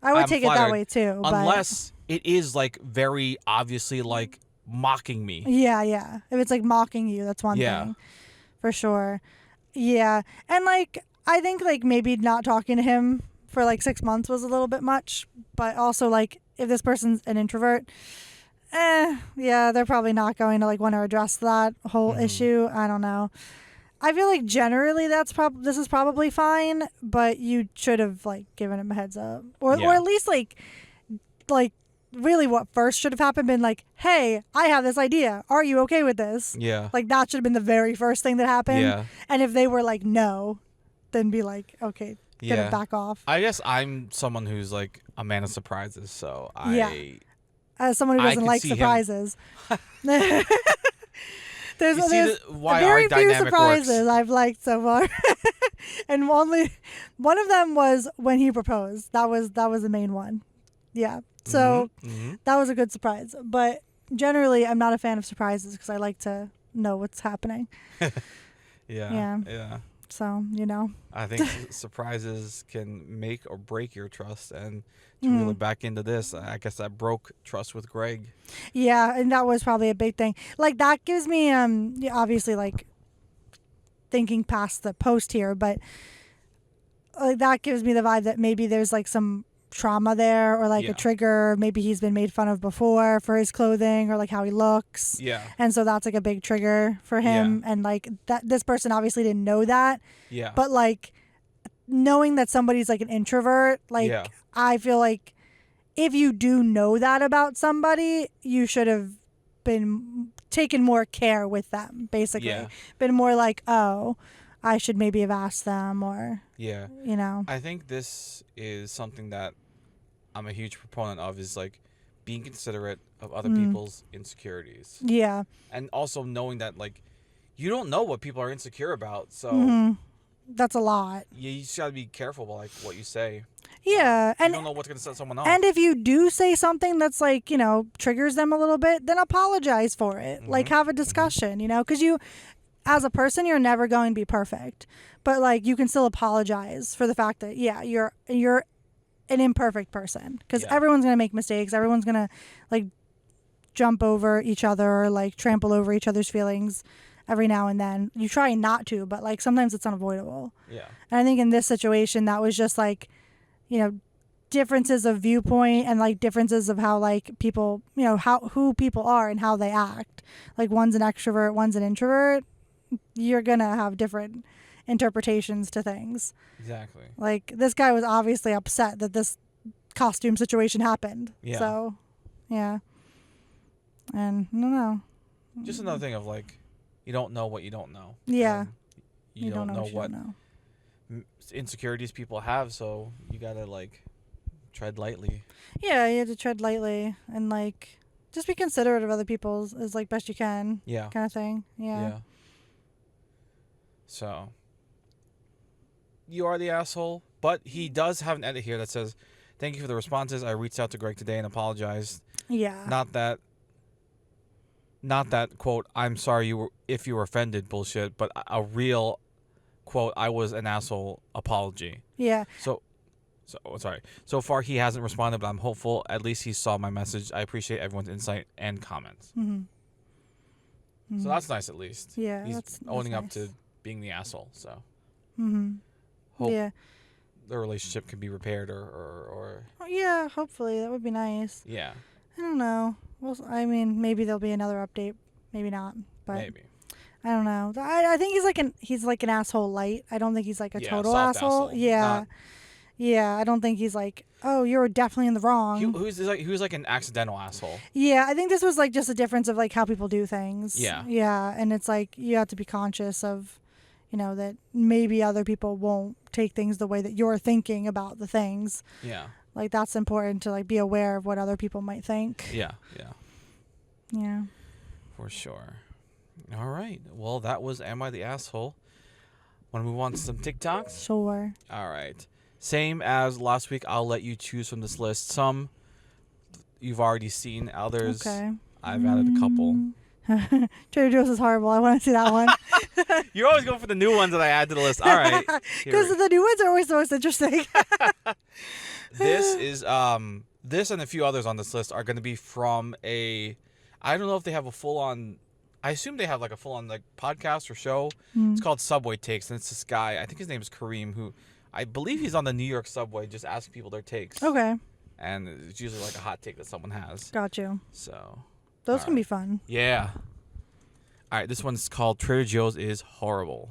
I would I'm take it that flattered. way too. Unless it is like very obviously like mocking me. Yeah. If it's like mocking you, that's one thing, for sure. Yeah, and like I think like maybe not talking to him for like 6 months was a little bit much, but also like if this person's an introvert, yeah, they're probably not going to like want to address that whole issue. I don't know. I feel like generally this is probably fine, but you should have like given him a heads up, or at least like really what first should have happened been like, hey, I have this idea. Are you okay with this? Yeah. Like that should have been the very first thing that happened. Yeah. And if they were like no, then be like, okay, gonna back off. I guess I'm someone who's like a man of surprises, so As someone who doesn't can like see him. surprises. There's You see why very our few dynamic surprises works. I've liked so far, and only one of them was when he proposed. That was the main one. Yeah, so that was a good surprise. But generally, I'm not a fan of surprises because I like to know what's happening. Yeah. So I think surprises can make or break your trust, and to really back into this, I guess that broke trust with Greg. Yeah, and that was probably a big thing. Like that gives me obviously like thinking past the post here, but like that gives me the vibe that maybe there's like some trauma there, or like a trigger. Maybe he's been made fun of before for his clothing or like how he looks. Yeah. And so that's like a big trigger for him. And like that this person obviously didn't know that. Yeah. But like knowing that somebody's like an introvert, like I feel like if you do know that about somebody, you should have been taken more care with them, basically. Yeah. Been more like, oh, I should maybe have asked them, or I think this is something that I'm a huge proponent of, is like being considerate of other people's insecurities. Yeah. And also knowing that like you don't know what people are insecure about, so that's a lot. you just gotta be careful about like what you say. Yeah, You don't know what's gonna set someone off. and if you do say something that's like triggers them a little bit, then apologize for it. Like have a discussion, because you, as a person, you're never going to be perfect, but like you can still apologize for the fact that you're an imperfect person, because everyone's gonna make mistakes. Everyone's gonna like jump over each other or like trample over each other's feelings every now and then. You try not to, but like sometimes it's unavoidable. Yeah. And I think in this situation, that was just like, differences of viewpoint and like differences of how like people, who people are and how they act. Like one's an extrovert, one's an introvert. You're gonna have different interpretations to things. Exactly. Like this guy was obviously upset that this costume situation happened. Yeah. So, yeah. And I don't know. Just another thing of like, you don't know what you don't know. Yeah. And you don't know what know. insecurities people have, so you gotta like tread lightly. Yeah, you have to tread lightly and like just be considerate of other people's as like best you can. Yeah. Kind of thing. Yeah. So you are the asshole, but he does have an edit here that says, "Thank you for the responses. I reached out to Greg today and apologized. Yeah. Not that quote, I'm sorry if you were offended bullshit, but a real quote, I was an asshole apology." Yeah. So sorry. So far he hasn't responded, but I'm hopeful at least he saw my message. I appreciate everyone's insight and comments. So that's nice at least. Yeah, He's that's owning up nice. to being the asshole. So Mm-hmm. Yeah. the relationship can be repaired or Oh, yeah, hopefully. That would be nice. yeah, I don't know. Well, I mean, maybe there'll be another update. Maybe not. But maybe. I don't know. I think he's like an asshole light. I don't think he's like a total soft asshole. Yeah. Not, Yeah, I don't think he's like, oh, you're definitely in the wrong. he was like an accidental asshole. Yeah, I think this was like just a difference of like how people do things. Yeah. Yeah, and it's like you have to be conscious of, that maybe other people won't take things the way that you're thinking about the things. Yeah. Like that's important to like be aware of what other people might think. Yeah. Yeah. For sure. All right. Well, that was Am I the Asshole? Want to move on to some TikToks? Sure. All right. Same as last week, I'll let you choose from this list. Some you've already seen, others Okay. I've added a couple. Trader Joe's is horrible. I want to see that one. You're always going for the new ones that I add to the list. All right. Because the new ones are always the most interesting. This is this and a few others on this list are going to be from I don't know if they have a full-on, I assume they have like a full-on like podcast or show. It's called Subway Takes, and it's this guy, I think his name is Kareem, who I believe he's on the New York subway just asking people their takes. Okay. And it's usually like a hot take that someone has. Got you. So Those can be fun. yeah. All right, this one's called Trader Joe's is horrible.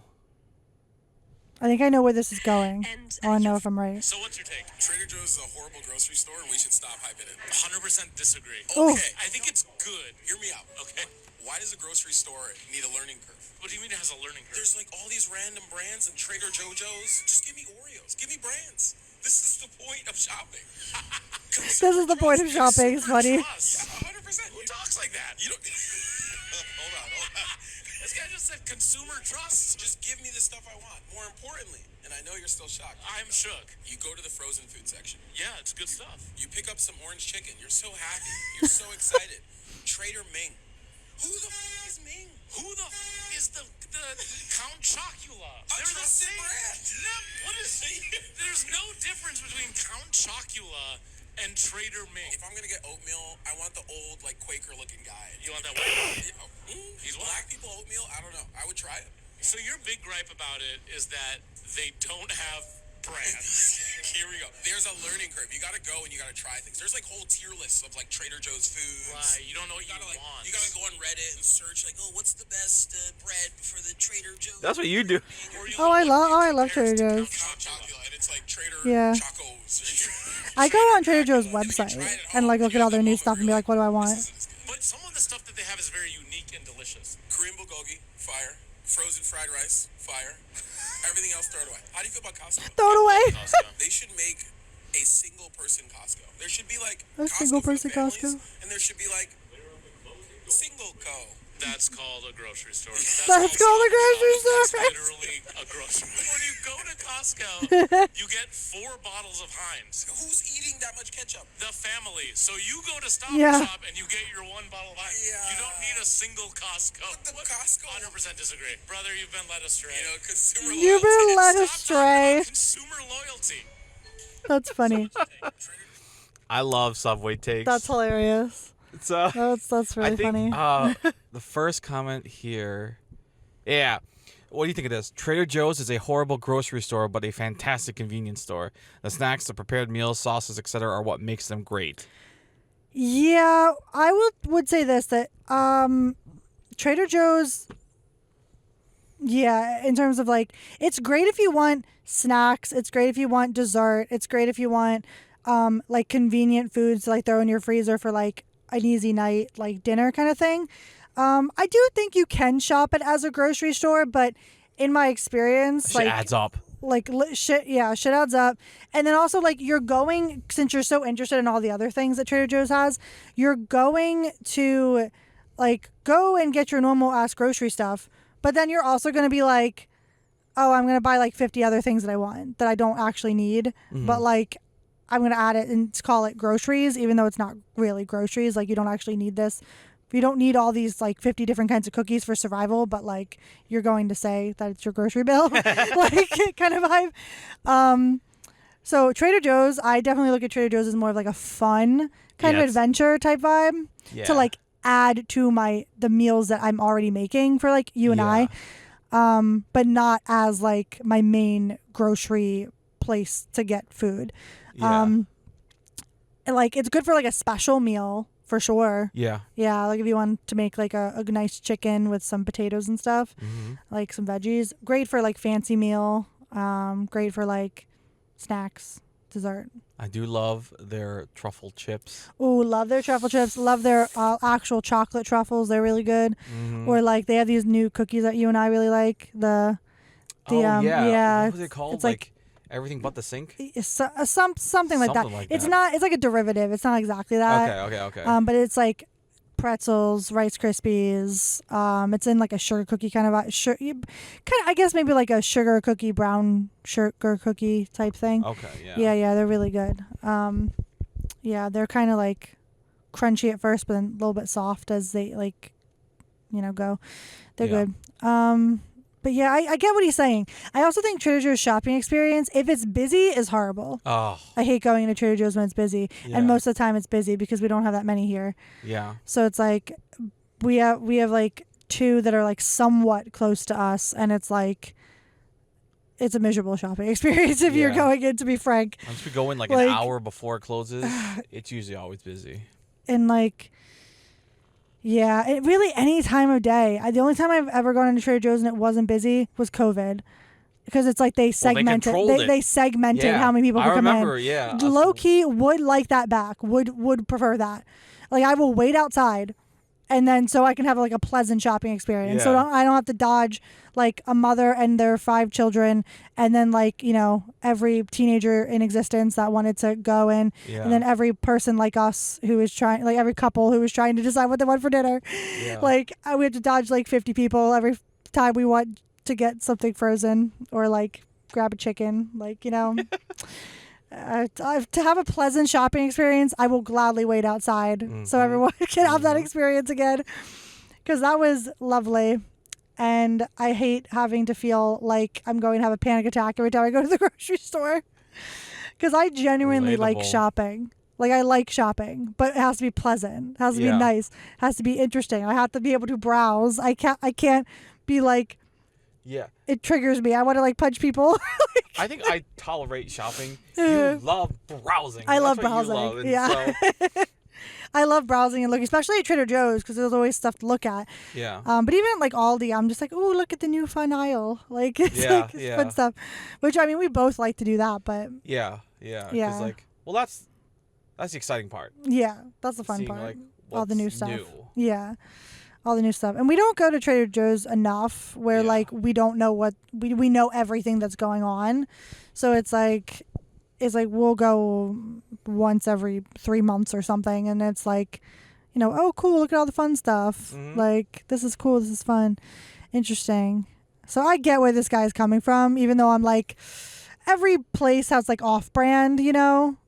I think I know where this is going. I want to know if I'm right. So what's your take? Trader Joe's is a horrible grocery store and we should stop hyping it. 100% disagree. Oh. Okay, I think it's good. Hear me out. Okay. Why does a grocery store need a learning curve? What do you mean it has a learning curve? There's like all these random brands and Trader Joe's. Just give me Oreos. Give me brands. This is the point of shopping. This is the point of shopping. It's funny. Yeah, 100%. Who talks like that? You don't. Hold on. This guy just said consumer trust. Just give me the stuff I want. More importantly, and I know you're still shocked. I'm shook. You go to the frozen food section. Yeah, it's good stuff. You pick up some orange chicken. You're so happy. You're so excited. Trader Ming. Who the f is Ming? Who the f is the Count Chocula? A trusted brand. No, what is there's no difference between Count Chocula and Trader Ming. If I'm gonna get oatmeal, I want the old like Quaker looking guy. You want that white? He's black people oatmeal. I don't know. I would try it. So your big gripe about it is that they don't have brands. Here we go. There's a learning curve. You gotta go and you gotta try things. There's like whole tier lists of like Trader Joe's foods. Right. You don't know what you want. You gotta go on Reddit and search like, oh, what's the best bread for the Trader Joe's? That's what you do. I love Trader Joe's. And it's like Trader Yeah. Chocos. I go on Trader Joe's website and like look at all their new stuff and be like, what do I want? But some of the stuff that they have is very unique and delicious. Korean bulgogi, fire. Frozen fried rice, fire. Everything else, throw it away. How do you feel about Costco? Throw it away. They should make a single-person Costco. There should be like A Costco single-person for families, Costco? and there should be like single co. That's called a grocery store. That's called a grocery store. That's literally a grocery. When you go to Costco, you get 4 bottles of Heinz. Who's eating that much ketchup? The family. So you go to Stop Yeah. and Shop and you get your 1 bottle of Heinz. Yeah. You don't need a single Costco. But the Costco. 100% disagree, brother. You've been led astray. You know, consumer loyalty. You've been led Stop astray. talking about consumer loyalty. That's funny. I love Subway Takes. That's hilarious. It's, That's really I think, funny. the first comment here. Yeah. What do you think of this? Trader Joe's is a horrible grocery store, but a fantastic convenience store. The snacks, the prepared meals, sauces, etc., are what makes them great. Yeah, I would say this, that Trader Joe's, yeah, in terms of like, it's great if you want snacks. It's great if you want dessert. It's great if you want like convenient foods to like throw in your freezer for like an easy night, like dinner kind of thing. I do think you can shop it as a grocery store, but in my experience, Shit adds up. Like shit adds up. And then also like you're going, since you're so interested in all the other things that Trader Joe's has, you're going to like go and get your normal ass grocery stuff, but then you're also going to be like, oh, I'm going to buy like 50 other things that I want that I don't actually need, but like I'm going to add it and call it groceries, even though it's not really groceries. Like you don't actually need this. You don't need all these like 50 different kinds of cookies for survival, but like you're going to say that it's your grocery bill, like kind of vibe. So Trader Joe's, I definitely look at Trader Joe's as more of like a fun kind of adventure type vibe to like add to the meals that I'm already making for like you and Yeah. I, but not as like my main grocery place to get food. Yeah. And, like it's good for like a special meal for sure. Yeah. Yeah, like if you want to make like a nice chicken with some potatoes and stuff, like some veggies. Great for like fancy meal. Great for like snacks, dessert. I do love their truffle chips. Ooh, love their truffle chips. Love their actual chocolate truffles. They're really good. Or like they have these new cookies that you and I really like. Oh yeah. Yeah. What was it called? It's like everything but the sink. something like that. Something like It's that. not. It's like a derivative. It's not exactly that. Okay. But it's like pretzels, Rice Krispies. It's in like a sugar cookie kind of I guess maybe like a sugar cookie, brown sugar cookie type thing. Okay. Yeah, they're really good. Yeah, they're kind of like crunchy at first, but then a little bit soft as they like, go. They're Yeah. good. But yeah, I get what he's saying. I also think Trader Joe's shopping experience, if it's busy, is horrible. Oh. I hate going into Trader Joe's when it's busy, Yeah. and most of the time it's busy because we don't have that many here. Yeah. So it's like we have like two that are like somewhat close to us, and it's like it's a miserable shopping experience if you're Yeah. going in, to be frank. Once we go in like Like- an hour before it closes, it's usually always busy. And like, yeah, it really any time of day. The only time I've ever gone into Trader Joe's and it wasn't busy was COVID, because it's like they segmented. controlled it. They segmented Yeah. how many people could I come remember, in. yeah. Low key would like that back. Would prefer that. Like I will wait outside, and then so I can have like a pleasant shopping experience. So Yeah. I don't have to dodge like a mother and their 5 children, and then like every teenager in existence that wanted to go in, Yeah. and then every person like us who is trying, like every couple who is trying to decide what they want for dinner. Yeah. Like we have to dodge like 50 people every time we want to get something frozen or like grab a chicken. Like to have a pleasant shopping experience, I will gladly wait outside so everyone can have that experience again, because that was lovely. And I hate having to feel like I'm going to have a panic attack every time I go to the grocery store, because I genuinely like Relatable. shopping. Like I like shopping, but it has to be pleasant. It has to be Yeah. nice. It has to be interesting. I have to be able to browse. I can't be like, Yeah. it triggers me. I want to like punch people. I think I tolerate shopping. You love browsing. I love That's what you browsing. love, and Yeah. so- I love browsing and looking, especially at Trader Joe's, because there's always stuff to look at. yeah. But even at like Aldi, I'm just like, oh, look at the new fun aisle. Like it's Yeah, like it's yeah. fun stuff. Which I mean, we both like to do that, but Yeah. Yeah. Yeah. Because that's the exciting part. yeah, that's the fun Seeing, part. like, All the new what's stuff. new. Yeah. All the new stuff. And we don't go to Trader Joe's enough where Yeah. like we don't know what we know everything that's going on. So it's like we'll go once every 3 months or something, and it's like, oh cool, look at all the fun stuff. Like this is cool, this is fun. Interesting. So I get where this guy's coming from, even though I'm like, every place has like off brand,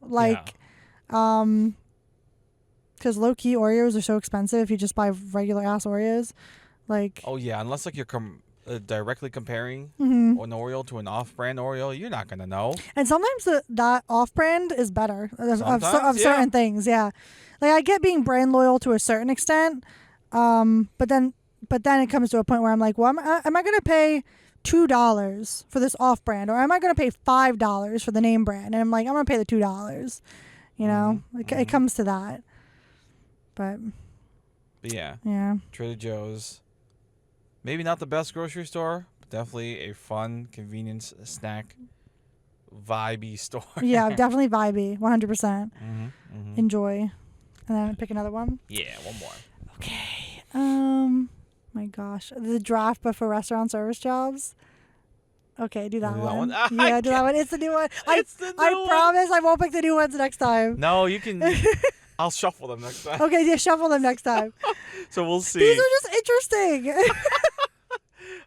like because low key Oreos are so expensive if you just buy regular ass Oreos. Like, Oh yeah, unless like you're directly comparing mhm. an Oreo to an off-brand Oreo, you're not gonna know. And sometimes that off brand is better of Sometimes, yeah. certain things. Yeah, like I get being brand loyal to a certain extent, but then it comes to a point where I'm like, well, am I gonna pay $2 for this off brand, or am I gonna pay $5 for the name brand? And I'm like, I'm gonna pay the $2. It comes to that. But But yeah, yeah, Trader Joe's, maybe not the best grocery store, but definitely a fun convenience snack, vibey store. yeah, definitely vibey, 100%. Mm-hmm. Enjoy, and then pick another one. Yeah, one more. Okay. My gosh, the draft, but for restaurant service jobs. Okay, do that Do that one. one? I Yeah, do that one. It's the new one. It's the I new one. promise I won't pick the new ones next time. No, you can. I'll shuffle them next time. Okay, yeah, shuffle them next time. So we'll see. These are just interesting.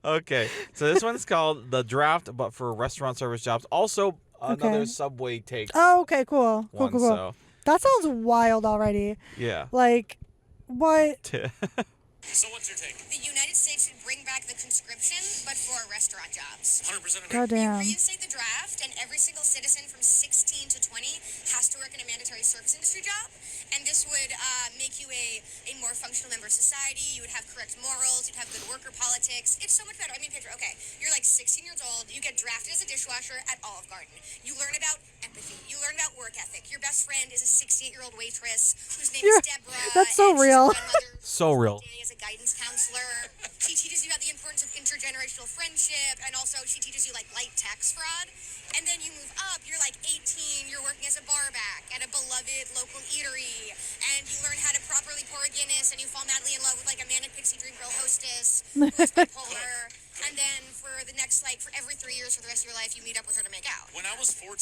Okay, so this one's called the draft, but for restaurant service jobs. Also, another Okay. Subway takes Oh, okay, cool. Cool, one. cool, cool. So That sounds wild already. yeah. Like, what? So what's your take? The United States should bring back the conscription conscription, but for restaurant jobs. 100% agree. Goddamn. You reinstate the draft, and every single citizen from 16 to 20 has to work in a mandatory service industry job. And this would make you a more functional member of society. You would have correct morals. You'd have good worker politics. It's so much better. I mean, Pedro, okay, you're like 16 years old. You get drafted as a dishwasher at Olive Garden. You learn about empathy. You learn about work ethic. Your best friend is a 68-year-old waitress whose name is Deborah. That's so and she's real. a grandmother So real. as a guidance counselor. She teaches you about the importance of intergenerational friendship, and also she teaches you like light tax fraud. And then you move up, you're like 18, you're working as a bar back at a beloved local eatery, and you learn how to properly pour a Guinness, and you fall madly in love with like a manic pixie dream girl hostess who is bipolar. And then for the next, like, for every 3 years for the rest of your life, you meet up with her to make out. When I was 14,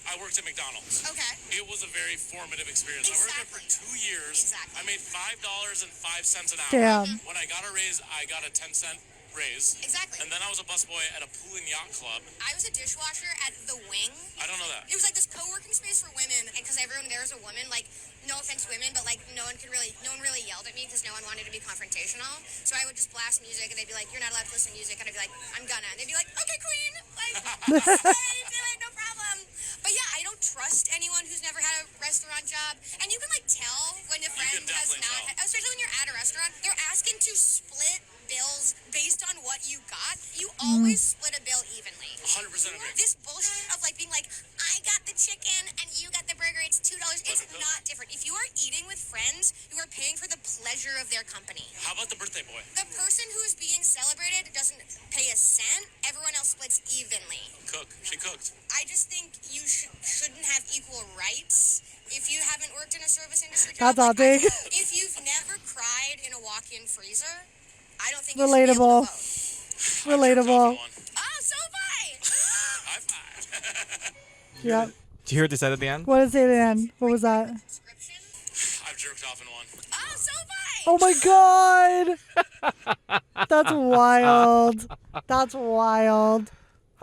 I worked at McDonald's. Okay. It was a very formative experience. I worked there for Exactly. 2 years. Exactly. I made $5.05 an hour. Damn. When I got a raise, I got a 10-cent raise. Exactly. And then I was a busboy at a pool and yacht club. I was a dishwasher at The Wing. I don't know that. It was like this co-working space for women, and because everyone there was a woman, like, no offense to women, but like no one really yelled at me because no one wanted to be confrontational. So I would just blast music, and they'd be like, "You're not allowed to listen to music," and I'd be like, "I'm gonna," and they'd be like, "Okay, queen, like, hey, do it, no problem." But yeah, I don't trust anyone who's never had a restaurant job, and you can like tell when a friend has definitely not, tell. especially when you're at a restaurant, they're asking to split bills based on what you got. You always split a bill evenly. 100% agree. This bullshit of like being like, I got the chicken and you got the burger, it's $2. It's not different. If you are eating with friends, you are paying for the pleasure of their company. How about the birthday boy? The person who is being celebrated doesn't pay a cent. Everyone else splits evenly. She cooked. I just think you shouldn't have equal rights. If you haven't worked in a service industry job, That's all big. if you've never cried in a walk-in freezer, I don't think you should be able Relatable. to vote. Relatable. Oh, so have I. High five. Yep. Did you hear what they said at the end? What did it say at the end? What was that? Subscription. I've jerked off in one. Oh, so have I. Oh my god! That's wild. That's wild.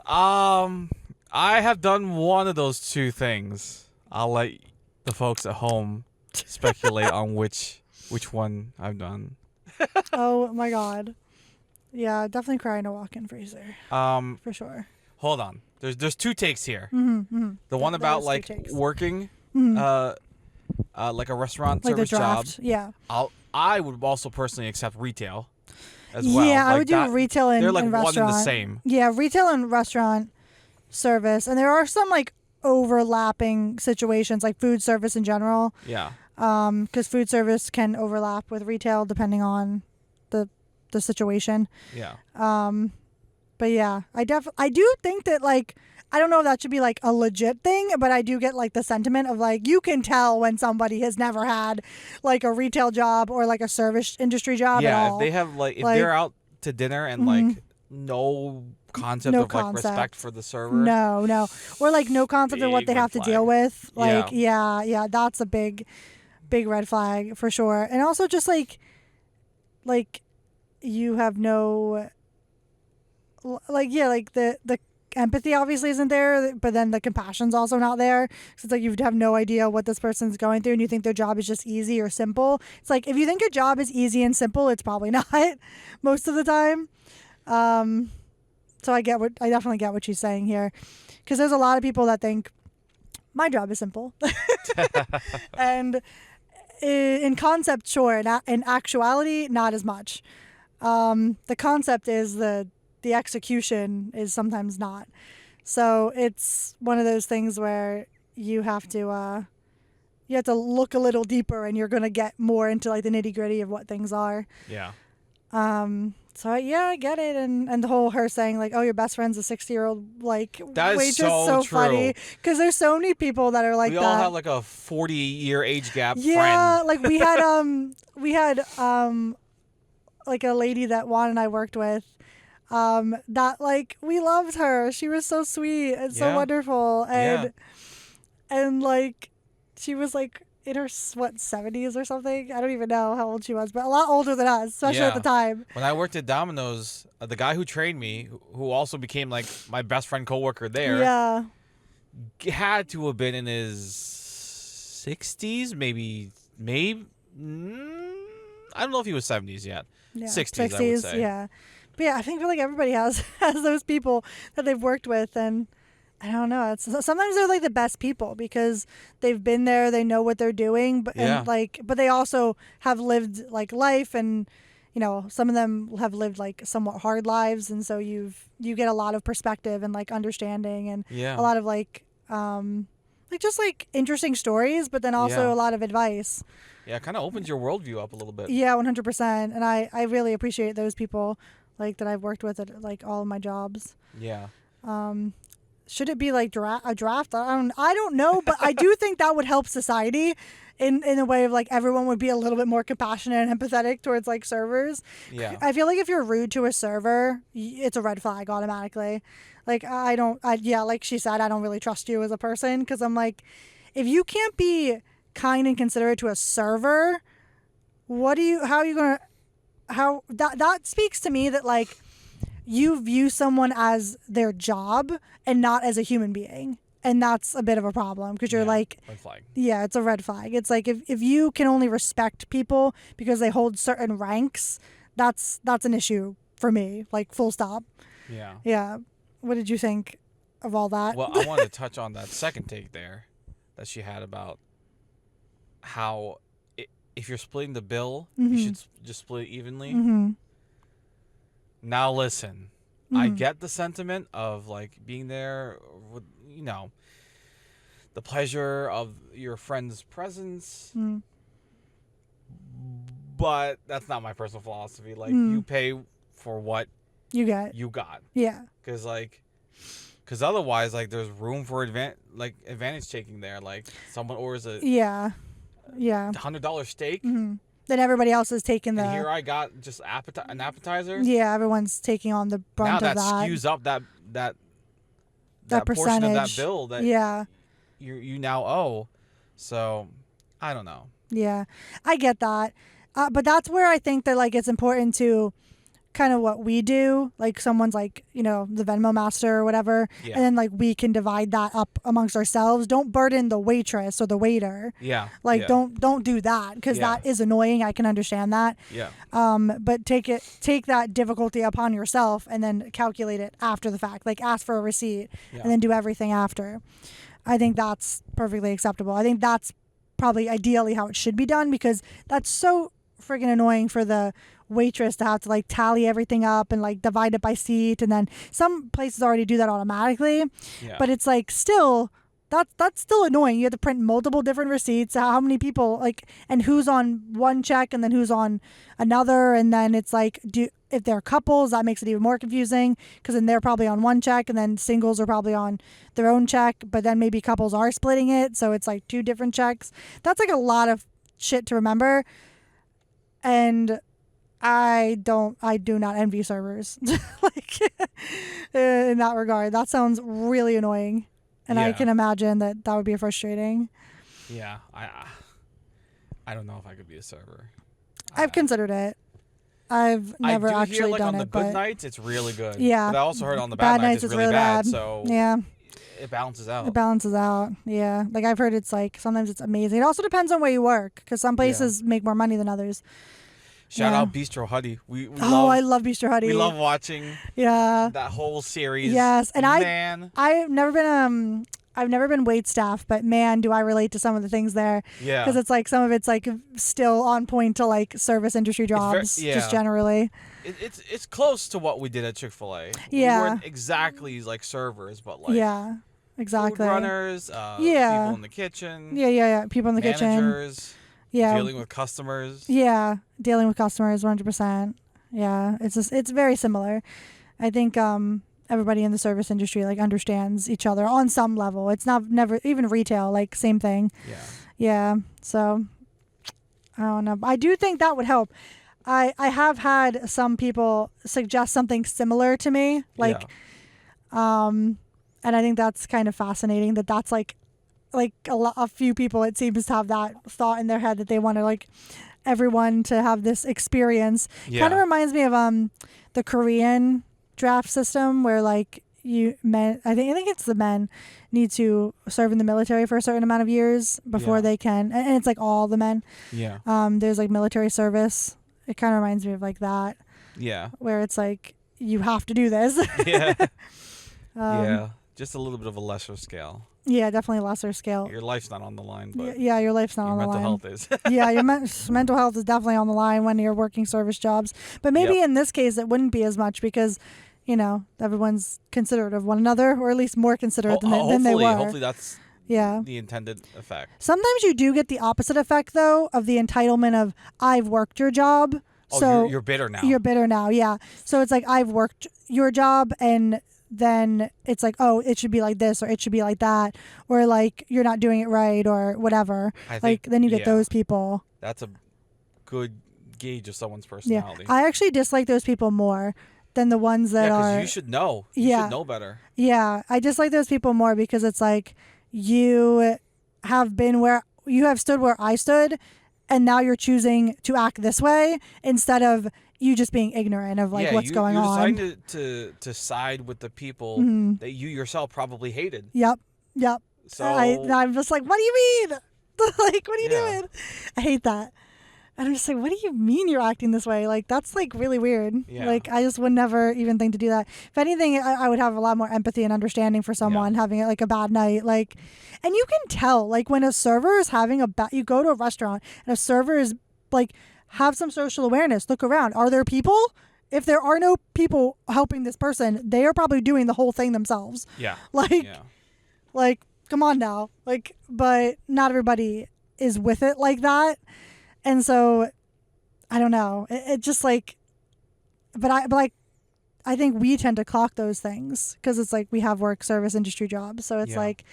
I have done one of those two things. I'll let the folks at home speculate on which one I've done. Oh my god. Yeah, definitely cry in a walk-in freezer. For sure. Hold on. There's two takes here. Mm-hmm. The one about is two like takes. working, like a restaurant Like the service job. draft. Yeah. I would also personally accept retail as well. Yeah, I Like would do that- retail and They're like and one restaurant. and the same. Yeah, retail and restaurant service, and there are some like overlapping situations, like food service in general. Yeah. Because food service can overlap with retail depending on the situation. Yeah. But yeah, I do think that like I don't know if that should be like a legit thing, but I do get like the sentiment of like you can tell when somebody has never had like a retail job or like a service industry job at Yeah. all. If they have like if Like- they're out to dinner and like no concept No of like concept. respect for the server. No, or like no concept of what Big they red have to flag. deal with. Like Yeah. yeah, that's a big red flag for sure. And also just like you have no like the empathy obviously isn't there, but then the compassion's also not there. So it's like you have no idea what this person's going through, and you think their job is just easy or simple. It's like if you think a job is easy and simple, it's probably not most of the time. So I definitely get what she's saying here, because there's a lot of people that think my job is simple, and in concept, sure. In actuality, not as much. The concept is the execution is sometimes not. So it's one of those things where you have to look a little deeper, and you're gonna get more into like the nitty gritty of what things are. Yeah. So yeah, I get it, and the whole her saying like, "Oh, your best friend's a 60-year-old," like That is waitress, so true. funny, because there's so many people that are like We that. all have like a 40-year age gap Yeah, friend. like we had like a lady that Juan and I worked with, that like we loved her. She was so sweet and so Yeah. wonderful, Yeah. and like she was like in her 70s or something. I don't even know how old she was, but a lot older than us, especially at Yeah. the time. When I worked at Domino's, the guy who trained me, who also became like my best friend coworker there, Yeah. had to have been in his 60s, maybe. I don't know if he was 70s yet. Yeah. 60s, I would say. Yeah. But yeah, I feel like everybody has has those people that they've worked with, and I don't know. It's sometimes they're like the best people because they've been there, they know what they're doing, but Yeah. and like, but they also have lived like life, and you know, some of them have lived like somewhat hard lives, and so you get a lot of perspective and like understanding, and Yeah. a lot of like just like interesting stories, but then also Yeah. a lot of advice. Yeah, it kind of opens your worldview up a little bit. Yeah, 100%. And I really appreciate those people like that I've worked with at like all of my jobs. Yeah. Should it be like a draft? I don't know, but I do think that would help society in a way of like everyone would be a little bit more compassionate and empathetic towards like servers. Yeah. I feel like if you're rude to a server, it's a red flag automatically. Like like she said, I don't really trust you as a person because I'm like, if you can't be kind and considerate to a server, that speaks to me that like you view someone as their job and not as a human being. And that's a bit of a problem because you're like, red flag. Yeah, it's a red flag. It's like if you can only respect people because they hold certain ranks, that's an issue for me, like full stop. Yeah. Yeah. What did you think of all that? Well, I wanted to touch on that second take there that she had about how if you're splitting the bill, you should just split it evenly. Mm-hmm. Now listen, I get the sentiment of like being there with, you know, the pleasure of your friend's presence, but that's not my personal philosophy. Like you pay for what You you got, Yeah. because otherwise, like there's room for advantage taking there. Like someone orders a Yeah. $100 steak, Then everybody else is taking and here I got just an appetizer. Yeah, everyone's taking on the brunt Now of that that. skews up that percentage portion of that bill that Yeah. you now owe. So I don't know. Yeah, I get that. But that's where I think that like it's important to kind of what we do, like someone's like, you know, the Venmo master or whatever, Yeah. and then like we can divide that up amongst ourselves. Don't burden the waitress or the waiter. Yeah. Like yeah. don't do that because Yeah. that is annoying. I can understand that. Yeah. But take that difficulty upon yourself and then calculate it after the fact. Like ask for a receipt Yeah. and then do everything after. I think that's perfectly acceptable. I think that's probably ideally how it should be done because that's so friggin' annoying for the waitress to have to like tally everything up and like divide it by seat, and then some places already do that automatically. Yeah. But it's like still that's still annoying. You have to print multiple different receipts. How many people like and who's on one check and then who's on another, and then it's like if they're couples, that makes it even more confusing because then they're probably on one check and then singles are probably on their own check, but then maybe couples are splitting it, so it's like two different checks. That's like a lot of shit to remember. And I do not envy servers like in that regard. That sounds really annoying, and I Yeah. can imagine that would be frustrating. Yeah. I don't know if I could be a server. I've considered it. I've never I do actually hear, like, done on it, the but good nights it's really good. Yeah. But I also heard on the bad nights it's really bad. So yeah, it balances out. it balances out. Yeah, like I've heard it's like sometimes it's amazing. It also depends on where you work because some places make more money than others. Shout Yeah. out Bistro Huddy. We I love Bistro Huddy. we love watching Yeah. that whole series. Yes, and man. I've never been wait staff, but man, do I relate to some of the things there. Yeah. Because it's like some of it's like still on point to like service industry jobs, yeah. just generally. It's close to what we did at Chick-fil-A. Yeah. We weren't exactly like servers, but like Yeah, exactly. food runners, Yeah. people in the kitchen, Yeah. People in the kitchen. managers, Yeah. dealing with customers. Yeah, dealing with customers, 100%. Yeah, it's very similar. I think everybody in the service industry like understands each other on some level. It's never even retail, like same thing. Yeah. Yeah. So I don't know. I do think that would help. I have had some people suggest something similar to me, like and I think that's kind of fascinating that's like a few people it seems to have that thought in their head that they want to like everyone to have this experience. Yeah. Kind of reminds me of the Korean draft system where like I think it's the men need to serve in the military for a certain amount of years before Yeah. they can, and it's like all the men. Yeah. There's like military service. It kind of reminds me of like that, Yeah. where it's like you have to do this. Yeah. Yeah. Just a little bit of a lesser scale. Yeah, definitely lesser scale. Your life's not on the line, but Yeah, your life's not your on the mental line. health is. Yeah, your mental health is definitely on the line when you're working service jobs. But maybe Yep. in this case, it wouldn't be as much because, everyone's considerate of one another, or at least more considerate than they were. Hopefully that's Yeah. the intended effect. Sometimes you do get the opposite effect, though, of the entitlement of I've worked your job. Oh, So you're bitter now. You're bitter now, yeah. So it's like I've worked your job, and then it's like, oh, it should be like this, or it should be like that, or like you're not doing it right, or whatever. I think, Like then you get yeah, those people. That's a good gauge of someone's Yeah, personality. I actually dislike those people more than the ones that because are. you should know. You Yeah. should know better. Yeah, I dislike those people more because it's like you have been where you have stood where I stood, and now you're choosing to act this way instead of you just being ignorant of like what's going you're on. deciding to side with the people Mhm. that you yourself probably hated. Yep. So I'm just like, what do you mean? Like, what are you Yeah. doing? I hate that. And I'm just like, what do you mean you're acting this way? Like, that's like really weird. Yeah. Like, I just would never even think to do that. If anything, I would have a lot more empathy and understanding for someone having like a bad night. Like, and you can tell, like, when a server is having you go to a restaurant and a server is like, have some social awareness. Look around. Are there people? If there are no people helping this person, they are probably doing the whole thing themselves. yeah. Like, Yeah. like, come on now. Like, but not everybody is with it like that. And so, I don't know. It just like, but I think we tend to clock those things because it's like we have work service industry jobs. So it's Yeah. like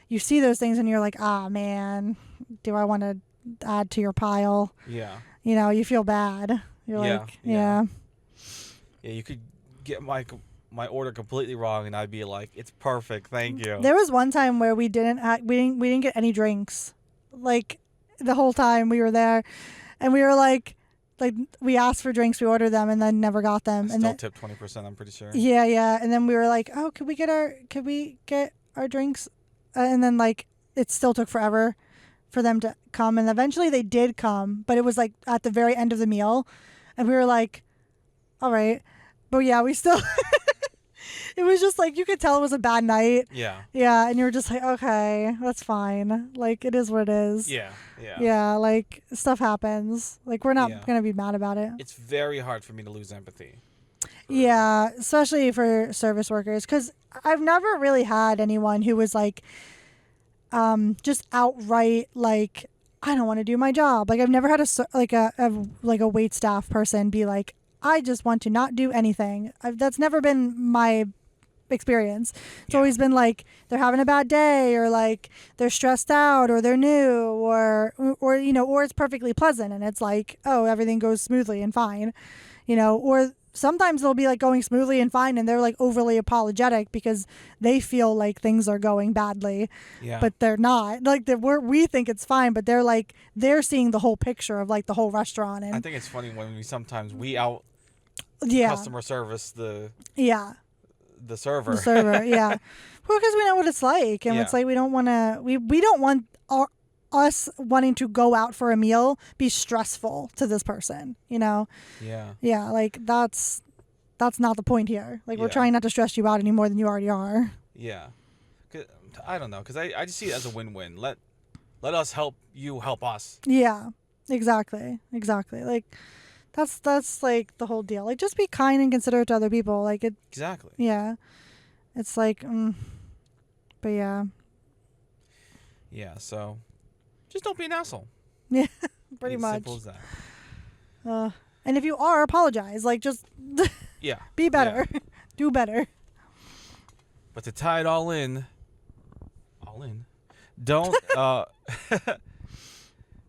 you see those things and you're like, ah, man, do I want to add to your pile? Yeah. You feel bad. You're Yeah, like, yeah. Yeah, you could get my order completely wrong, and I'd be like, "It's perfect, thank you." There was one time where we didn't get any drinks, like the whole time we were there, and we were like we asked for drinks, we ordered them, and then never got them. I And still then, tip 20%. I'm pretty sure. yeah, and then we were like, oh, could we get our drinks? And then like it still took forever for them to come, and eventually they did come, but it was like at the very end of the meal, and we were like, all right, but yeah, we still. It was just like you could tell it was a bad night. Yeah. Yeah, and you were just like, okay, that's fine. Like it is what it is. Yeah. Yeah. Yeah, like stuff happens. Like we're not Yeah. gonna be mad about it. It's very hard for me to lose empathy. Yeah, especially for service workers, because I've never really had anyone who was like, just outright like, I don't want to do my job. Like I've never had a wait staff person be like, I just want to not do anything. That's never been my experience. It's always been like they're having a bad day, or like they're stressed out, or they're new, or it's perfectly pleasant and it's like, oh, everything goes smoothly and fine, or sometimes they'll be like going smoothly and fine and they're like overly apologetic because they feel like things are going badly. Yeah. But they're not. Like we think it's fine, but they're seeing the whole picture of like the whole restaurant. And I think it's funny when we out yeah, customer service the server. the server, yeah. Well, because we know what it's like, and it's Yeah. like we don't want to. We don't want us wanting to go out for a meal be stressful to this person. Yeah. Yeah, like that's not the point here. Like we're Yeah. trying not to stress you out any more than you already are. Yeah. I don't know, because I just see it as a win-win. Let us help you help us. Yeah, exactly. Like that's like the whole deal. Like just be kind and considerate to other people. Like it. Exactly. Yeah, it's like, but yeah, Yeah. So, just don't be an asshole. yeah, pretty It's much. Simple as that. And if you are, apologize. Like just Yeah. be better, do better. But to tie it all in, don't.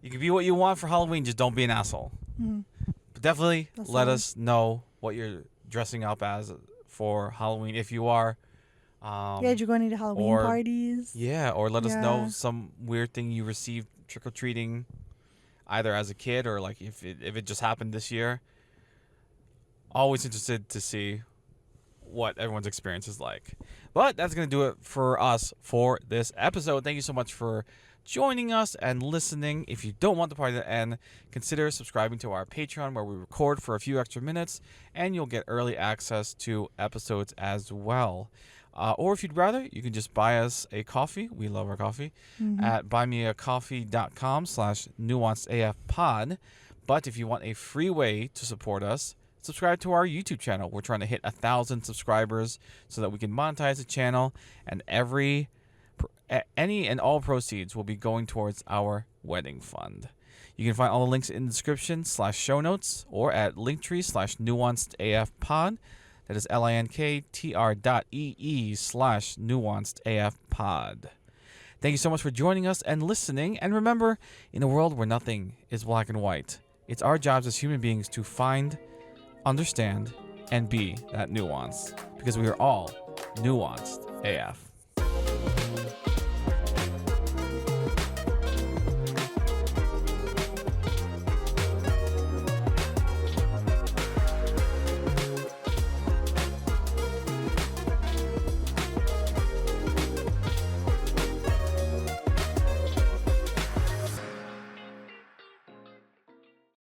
You can be what you want for Halloween. Just don't be an asshole. Mhm. But definitely That's let all. us know what you're dressing up as for Halloween if you are. Yeah, did you go any Halloween or- parties? Yeah, or let us know Yeah. some weird thing you received trick or treating, either as a kid or like if it just happened this year. Always interested to see what everyone's experience is like. But that's gonna do it for us for this episode. Thank you so much for joining us and listening. If you don't want the party to end, consider subscribing to our Patreon, where we record for a few extra minutes and you'll get early access to episodes as well. Or if you'd rather, you can just buy us a coffee. We love our coffee at buymeacoffee.com/nuancedafpod. But if you want a free way to support us, subscribe to our YouTube channel. We're trying to hit 1,000 subscribers so that we can monetize the channel, and any and all proceeds will be going towards our wedding fund. You can find all the links in the description /show notes or at linktree/nuancedafpod. That is linktr.ee/nuancedafpod. Thank you so much for joining us and listening. And remember, in a world where nothing is black and white, it's our jobs as human beings to find, understand, and be that nuance, because we are all nuanced AF.